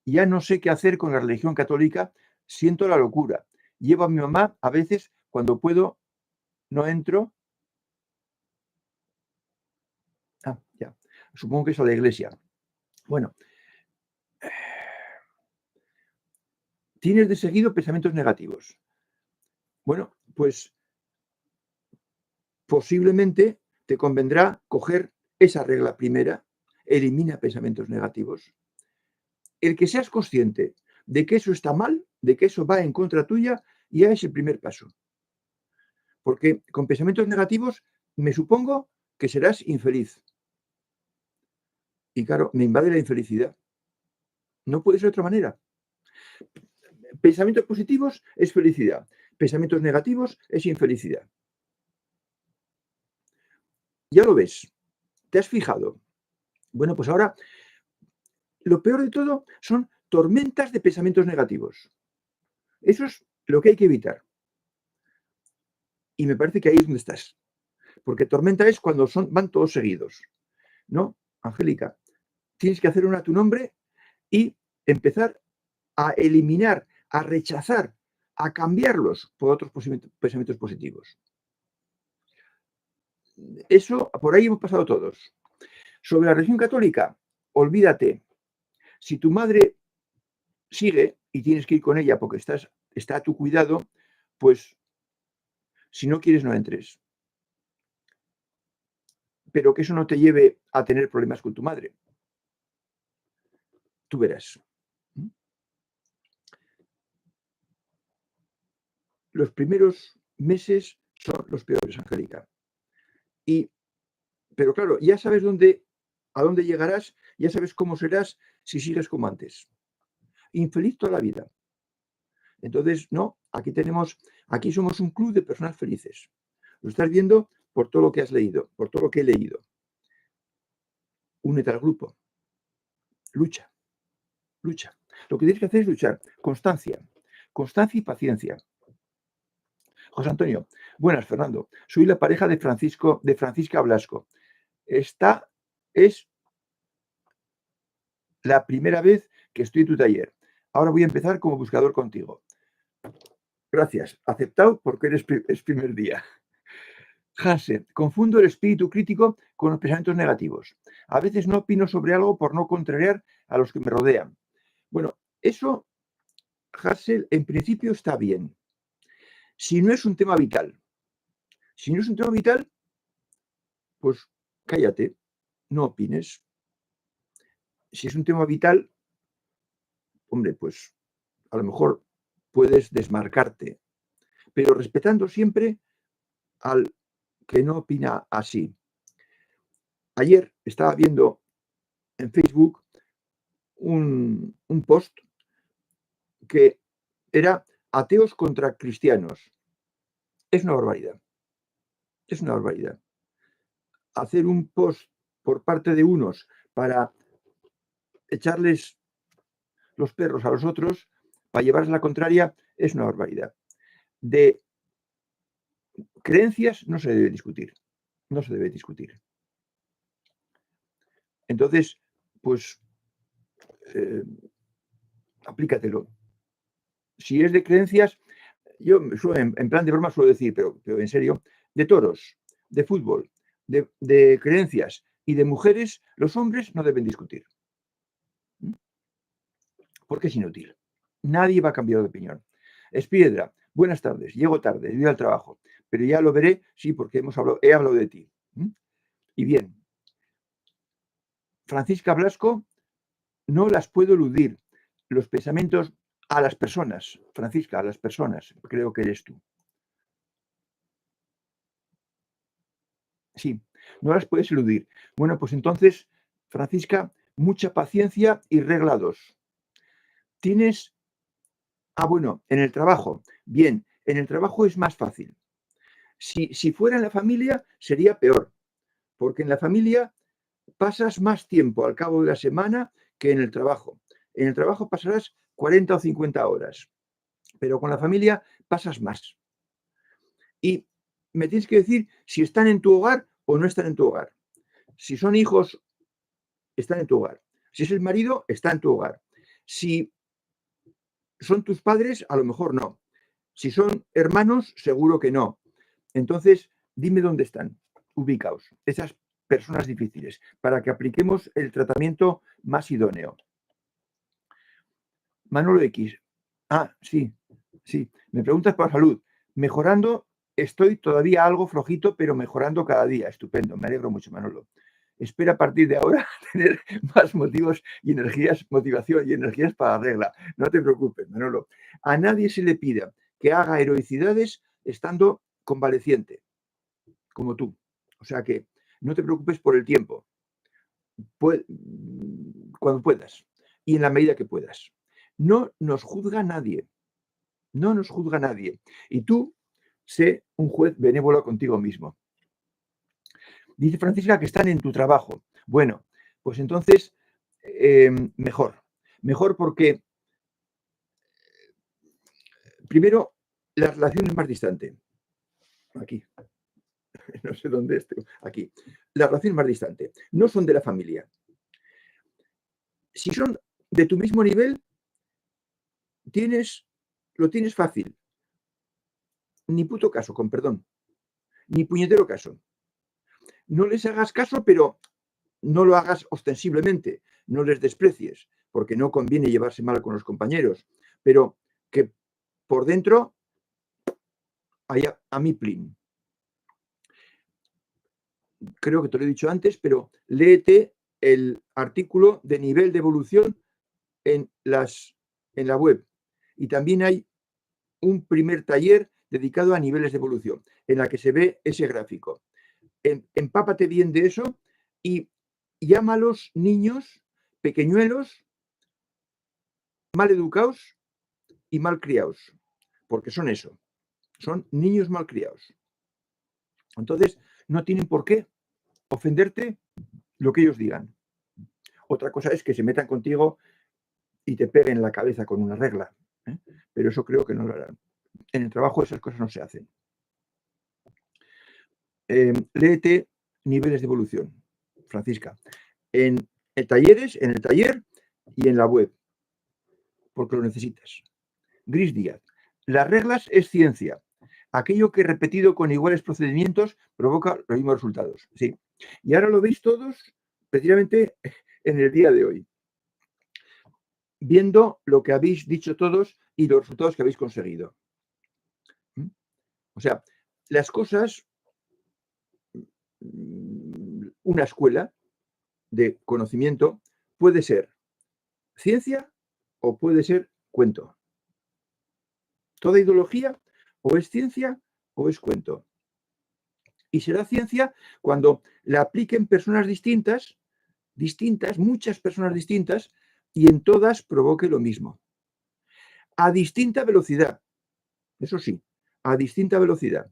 Ya no sé qué hacer con la religión católica, siento la locura. Llevo a mi mamá, a veces, cuando puedo, no entro. Ah, ya. Supongo que es a la iglesia. Bueno, tienes de seguido pensamientos negativos. Bueno, pues posiblemente te convendrá coger esa regla primera, elimina pensamientos negativos. El que seas consciente de que eso está mal, de que eso va en contra tuya, ya es el primer paso. Porque con pensamientos negativos me supongo que serás infeliz. Y claro, me invade la infelicidad. No puede ser de otra manera. Pensamientos positivos es felicidad. Pensamientos negativos es infelicidad. Ya lo ves. ¿Te has fijado? Bueno, pues ahora lo peor de todo son tormentas de pensamientos negativos. Eso es lo que hay que evitar. Y me parece que ahí es donde estás. Porque tormenta es cuando van todos seguidos. No, Angélica, tienes que hacer una a tu nombre y empezar a eliminar, a rechazar, a cambiarlos por otros pensamientos positivos. Eso, por ahí hemos pasado todos. Sobre la religión católica, olvídate. Si tu madre sigue y tienes que ir con ella porque está a tu cuidado, pues si no quieres no entres. Pero que eso no te lleve a tener problemas con tu madre. Tú verás. Los primeros meses son los peores, Angélica. Pero claro, ya sabes a dónde llegarás, ya sabes cómo serás si sigues como antes. Infeliz toda la vida. Entonces, no, aquí somos un club de personas felices. Lo estás viendo por todo lo que has leído, por todo lo que he leído. Únete al grupo. Lucha, lucha. Lo que tienes que hacer es luchar. Constancia y paciencia. José Antonio, buenas, Fernando. Soy la pareja de Francisca Blasco. Esta es la primera vez que estoy en tu taller. Ahora voy a empezar como buscador contigo. Gracias. Aceptado porque es primer día. Hansen, confundo el espíritu crítico con los pensamientos negativos. A veces no opino sobre algo por no contrariar a los que me rodean. Bueno, eso, Hassel, en principio está bien. Si no es un tema vital. Si no es un tema vital, pues cállate, no opines. Si es un tema vital, hombre, pues a lo mejor puedes desmarcarte, pero respetando siempre al que no opina así. Ayer estaba viendo en Facebook un post que era ateos contra cristianos. Es una barbaridad. Es una barbaridad. Hacer un post por parte de unos para echarles los perros a los otros, para llevarles la contraria, es una barbaridad. De creencias no se debe discutir. No se debe discutir. Entonces, pues, aplícatelo. Si es de creencias, yo en plan de broma suelo decir, pero en serio, de toros, de fútbol, de creencias y de mujeres, los hombres no deben discutir. Porque es inútil. Nadie va a cambiar de opinión. Espiedra, buenas tardes, llego tarde, voy al trabajo, pero ya lo veré, sí, porque he hablado de ti. Y bien, Francisca Blasco, no las puedo eludir. Los pensamientos a las personas, Francisca, a las personas, creo que eres tú. Sí, no las puedes eludir. Bueno, pues entonces, Francisca, mucha paciencia y regla 2. Tienes, bueno, en el trabajo. Bien, en el trabajo es más fácil. Si fuera en la familia, sería peor, porque en la familia pasas más tiempo al cabo de la semana que en el trabajo. En el trabajo pasarás 40 o 50 horas, pero con la familia pasas más. Y me tienes que decir si están en tu hogar o no están en tu hogar. Si son hijos, están en tu hogar. Si es el marido, está en tu hogar. Si son tus padres, a lo mejor no. Si son hermanos, seguro que no. Entonces, dime dónde están ubicados esas personas difíciles para que apliquemos el tratamiento más idóneo. Manolo X. Sí, sí. Me preguntas por salud. Mejorando, estoy todavía algo flojito, pero mejorando cada día. Estupendo. Me alegro mucho, Manolo. Espera a partir de ahora tener más motivos y energías, motivación y energías para la regla. No te preocupes, Manolo. A nadie se le pida que haga heroicidades estando convaleciente, como tú. O sea que no te preocupes por el tiempo. Cuando puedas y en la medida que puedas. No nos juzga nadie. No nos juzga nadie. Y tú, sé un juez benévolo contigo mismo. Dice Francisca que están en tu trabajo. Bueno, pues entonces, mejor. Mejor porque, primero, la relación es más distante. Aquí. No sé dónde estoy. Aquí. La relación es más distante. No son de la familia. Si son de tu mismo nivel, lo tienes fácil. Ni puto caso, con perdón. Ni puñetero caso. No les hagas caso, pero no lo hagas ostensiblemente. No les desprecies, porque no conviene llevarse mal con los compañeros. Pero que por dentro haya a mi plin. Creo que te lo he dicho antes, pero léete el artículo de nivel de evolución en la web. Y también hay un primer taller dedicado a niveles de evolución, en la que se ve ese gráfico. Empápate bien de eso y llama a los niños pequeñuelos, mal educados y mal criados, porque son eso, son niños mal criados. Entonces, no tienen por qué ofenderte lo que ellos digan. Otra cosa es que se metan contigo y te peguen la cabeza con una regla, ¿eh? Pero eso creo que no lo harán. En el trabajo esas cosas no se hacen. Léete niveles de evolución, Francisca, en el taller y en la web, porque lo necesitas. Gris Díaz, las reglas es ciencia. Aquello que repetido con iguales procedimientos provoca los mismos resultados. Sí. Y ahora lo veis todos precisamente en el día de hoy, viendo lo que habéis dicho todos y los resultados que habéis conseguido. O sea, las cosas, una escuela de conocimiento puede ser ciencia o puede ser cuento. Toda ideología o es ciencia o es cuento. Y será ciencia cuando la apliquen personas distintas, muchas personas distintas, y en todas provoque lo mismo. A distinta velocidad, eso sí, a distinta velocidad,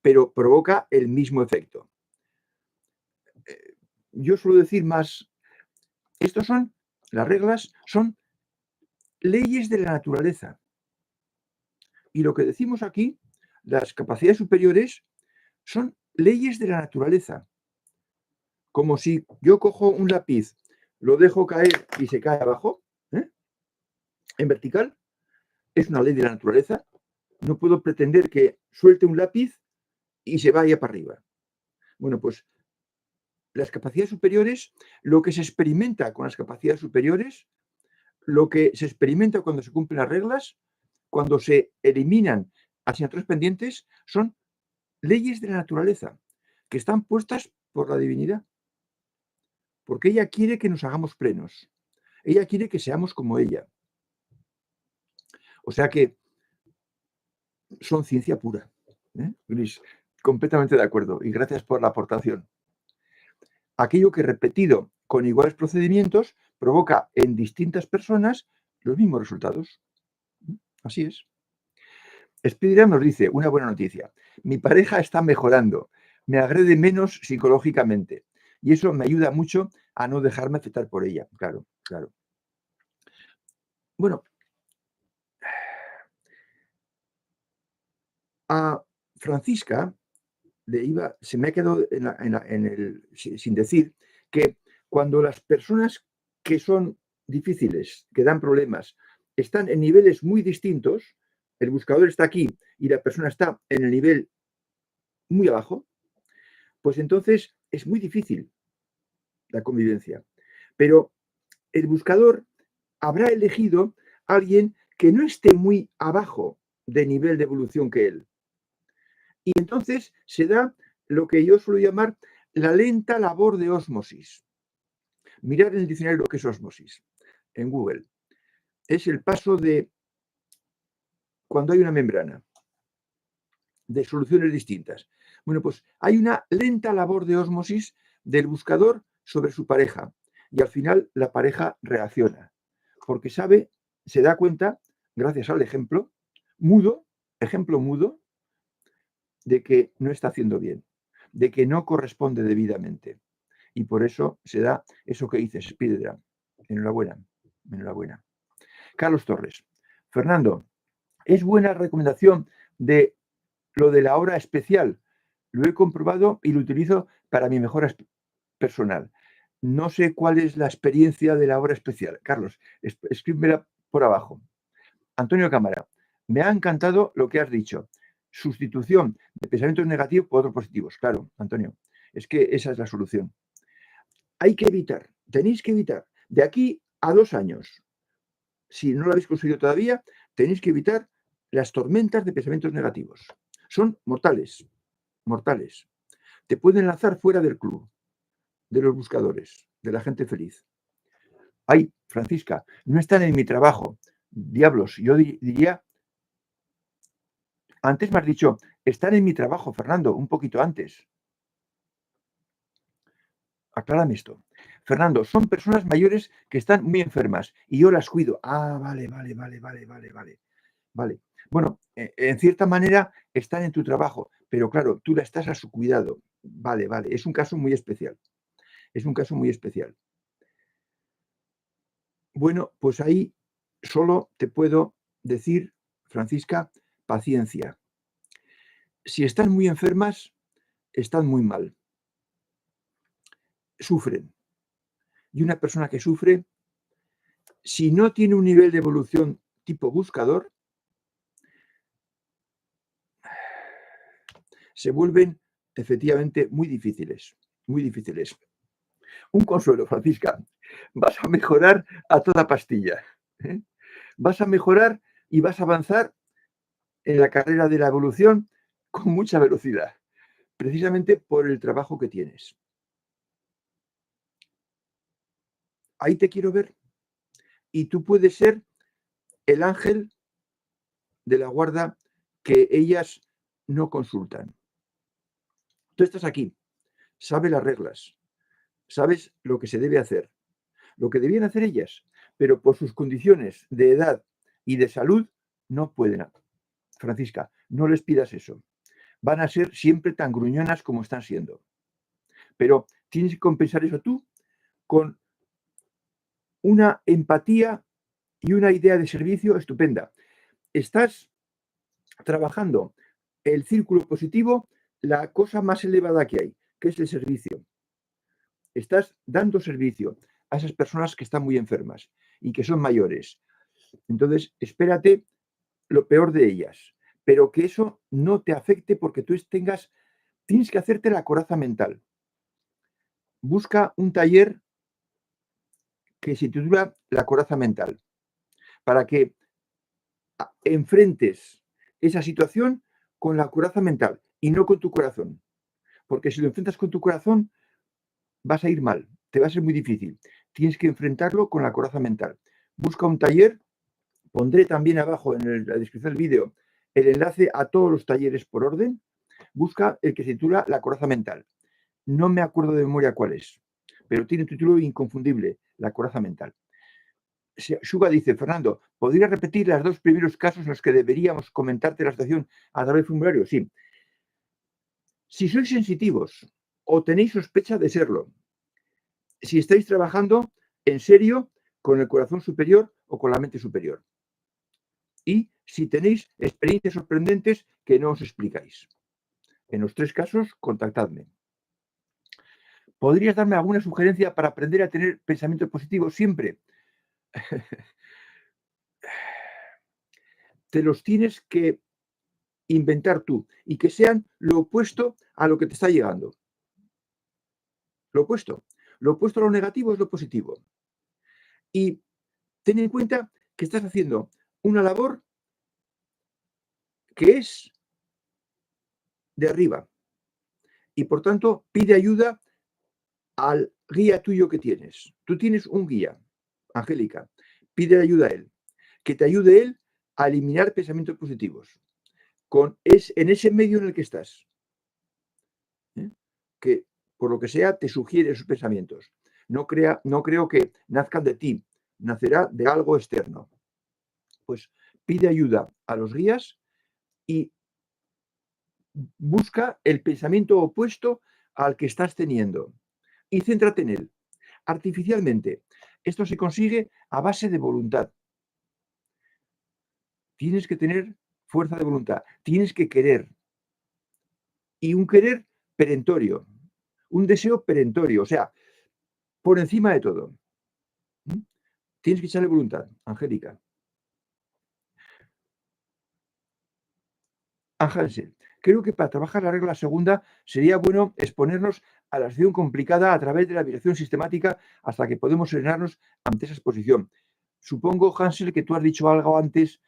pero provoca el mismo efecto. Yo suelo decir más, las reglas son leyes de la naturaleza. Y lo que decimos aquí, las capacidades superiores, son leyes de la naturaleza. Como si yo cojo un lápiz, lo dejo caer y se cae abajo, en vertical, es una ley de la naturaleza. No puedo pretender que suelte un lápiz y se vaya para arriba. Bueno, pues las capacidades superiores, lo que se experimenta con las capacidades superiores, lo que se experimenta cuando se cumplen las reglas, cuando se eliminan asignaturas pendientes, son leyes de la naturaleza que están puestas por la divinidad. Porque ella quiere que nos hagamos plenos. Ella quiere que seamos como ella. O sea que son ciencia pura. Luis, completamente de acuerdo. Y gracias por la aportación. Aquello que repetido con iguales procedimientos provoca en distintas personas los mismos resultados. Así es. Spiderman nos dice una buena noticia. Mi pareja está mejorando. Me agrede menos psicológicamente. Y eso me ayuda mucho a no dejarme afectar por ella. Claro, claro. Bueno, a Francisca se me ha quedado sin decir que cuando las personas que son difíciles, que dan problemas, están en niveles muy distintos, el buscador está aquí y la persona está en el nivel muy abajo, pues entonces es muy difícil la convivencia. Pero el buscador habrá elegido a alguien que no esté muy abajo de nivel de evolución que él. Y entonces se da lo que yo suelo llamar la lenta labor de ósmosis. Mirad en el diccionario lo que es ósmosis en Google. Es el paso de cuando hay una membrana de soluciones distintas. Bueno, pues hay una lenta labor de ósmosis del buscador sobre su pareja y al final la pareja reacciona porque se da cuenta, gracias al ejemplo mudo, de que no está haciendo bien, de que no corresponde debidamente. Y por eso se da eso que dices, Spiderman. Enhorabuena, enhorabuena. Carlos Torres. Fernando, es buena recomendación de lo de la hora especial. Lo he comprobado y lo utilizo para mi mejora personal. No sé cuál es la experiencia de la hora especial. Carlos, escríbemela por abajo. Antonio Cámara, me ha encantado lo que has dicho. Sustitución de pensamientos negativos por otros positivos. Claro, Antonio, es que esa es la solución. Hay que evitar, tenéis que evitar, de aquí a 2 años, si no lo habéis conseguido todavía, tenéis que evitar las tormentas de pensamientos negativos. Son mortales, mortales. Te pueden lanzar fuera del club, de los buscadores, de la gente feliz. Ay, Francisca, no están en mi trabajo. Diablos, yo diría, antes me has dicho, están en mi trabajo, Fernando, un poquito antes. Aclárame esto. Fernando, son personas mayores que están muy enfermas y yo las cuido. Ah, vale. Vale. Bueno, en cierta manera están en tu trabajo, pero claro, tú la estás a su cuidado. Vale. Es un caso muy especial. Es un caso muy especial. Bueno, pues ahí solo te puedo decir, Francisca, paciencia. Si están muy enfermas, están muy mal. Sufren. Y una persona que sufre, si no tiene un nivel de evolución tipo buscador, se vuelven efectivamente muy difíciles, muy difíciles. Un consuelo, Francisca, vas a mejorar a toda pastilla. ¿Eh? Vas a mejorar y vas a avanzar en la carrera de la evolución con mucha velocidad, precisamente por el trabajo que tienes. Ahí te quiero ver. Y tú puedes ser el ángel de la guarda que ellas no consultan. Tú estás aquí, sabes las reglas, sabes lo que se debe hacer, lo que debían hacer ellas, pero por sus condiciones de edad y de salud no pueden. Francisca, no les pidas eso. Van a ser siempre tan gruñonas como están siendo. Pero tienes que compensar eso tú con una empatía y una idea de servicio estupenda. Estás trabajando el círculo positivo, la cosa más elevada que hay, que es el servicio. Estás dando servicio a esas personas que están muy enfermas y que son mayores. Entonces, espérate lo peor de ellas, pero que eso no te afecte porque tú tienes que hacerte la coraza mental. Busca un taller que se titula La coraza mental, para que enfrentes esa situación con la coraza mental y no con tu corazón. Porque si lo enfrentas con tu corazón, vas a ir mal, te va a ser muy difícil. Tienes que enfrentarlo con la coraza mental. Busca un taller, pondré también abajo en la descripción del vídeo el enlace a todos los talleres por orden. Busca el que se titula La coraza mental. No me acuerdo de memoria cuál es, pero tiene un título inconfundible, La coraza mental. Suga dice, Fernando, ¿podría repetir los 2 primeros casos en los que deberíamos comentarte la situación a través del formulario? Sí. Si sois sensitivos o tenéis sospecha de serlo, si estáis trabajando en serio con el corazón superior o con la mente superior. Y si tenéis experiencias sorprendentes que no os explicáis. En los 3 casos, contactadme. ¿Podrías darme alguna sugerencia para aprender a tener pensamientos positivos siempre? Te los tienes que inventar tú y que sean lo opuesto a lo que te está llegando. Lo opuesto. Lo opuesto a lo negativo es lo positivo. Y ten en cuenta que estás haciendo una labor que es de arriba y por tanto pide ayuda al guía tuyo que tienes. Tú tienes un guía, Angélica, pide ayuda a él, que te ayude él a eliminar pensamientos positivos en ese medio en el que estás, ¿eh? Que por lo que sea te sugiere esos pensamientos. No creo que nazcan de ti, nacerá de algo externo. Pues pide ayuda a los guías y busca el pensamiento opuesto al que estás teniendo y céntrate en él, artificialmente. Esto se consigue a base de voluntad. Tienes que tener fuerza de voluntad, tienes que querer. Y un querer perentorio, un deseo perentorio, o sea, por encima de todo. ¿Mm? Tienes que echarle voluntad, Angélica. Hansen, creo que para trabajar la regla segunda sería bueno exponernos a la acción complicada a través de la dirección sistemática hasta que podemos serenarnos ante esa exposición. Supongo, Hansel, que tú has dicho algo antes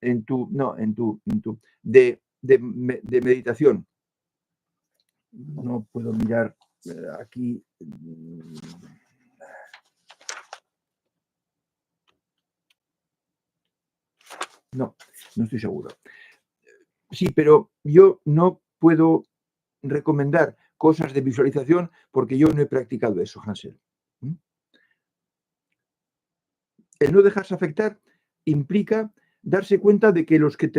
de meditación. No puedo mirar aquí. No estoy seguro. Sí, pero yo no puedo recomendar cosas de visualización porque yo no he practicado eso, Hansel. ¿Mm? El no dejarse afectar implica darse cuenta de que los que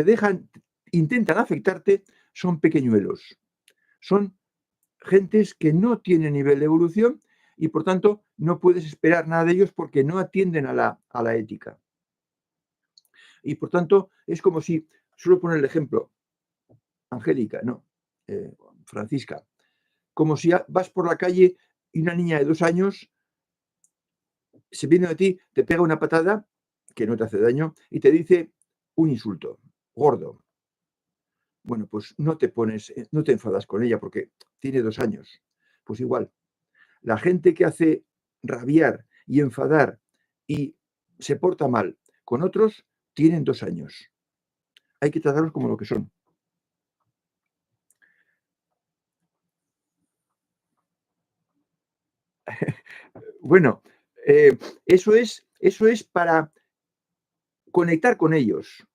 intentan afectarte son pequeñuelos. Son gentes que no tienen nivel de evolución y por tanto no puedes esperar nada de ellos porque no atienden a la ética. Y por tanto es como si, suelo poner el ejemplo, Angélica, no, Francisca, como si vas por la calle y una niña de 2 años se viene a ti, te pega una patada que no te hace daño y te dice un insulto, gordo. Bueno, pues no te enfadas con ella porque tiene 2 años. Pues igual, la gente que hace rabiar y enfadar y se porta mal con otros, tienen 2 años. Hay que tratarlos como lo que son. Bueno, eso es para conectar con ellos.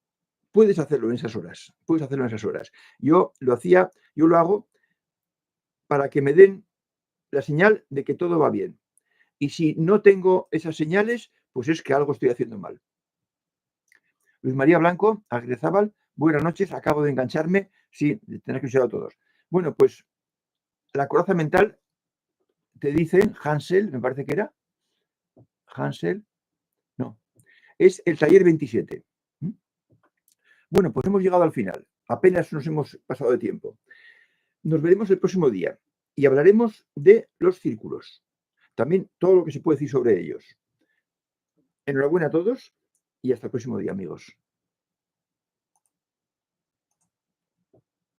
Puedes hacerlo en esas horas, puedes hacerlo en esas horas. Yo lo hago para que me den la señal de que todo va bien. Y si no tengo esas señales, pues es que algo estoy haciendo mal. Luis María Blanco, Agrezábal, buenas noches, acabo de engancharme. Sí, tendrás que usarlo todos. Bueno, pues la coraza mental, te dicen, Hansel, me parece que era. Hansel, no, es el taller 27. ¿Mm? Bueno, pues hemos llegado al final. Apenas nos hemos pasado de tiempo. Nos veremos el próximo día y hablaremos de los círculos. También todo lo que se puede decir sobre ellos. Enhorabuena a todos y hasta el próximo día, amigos.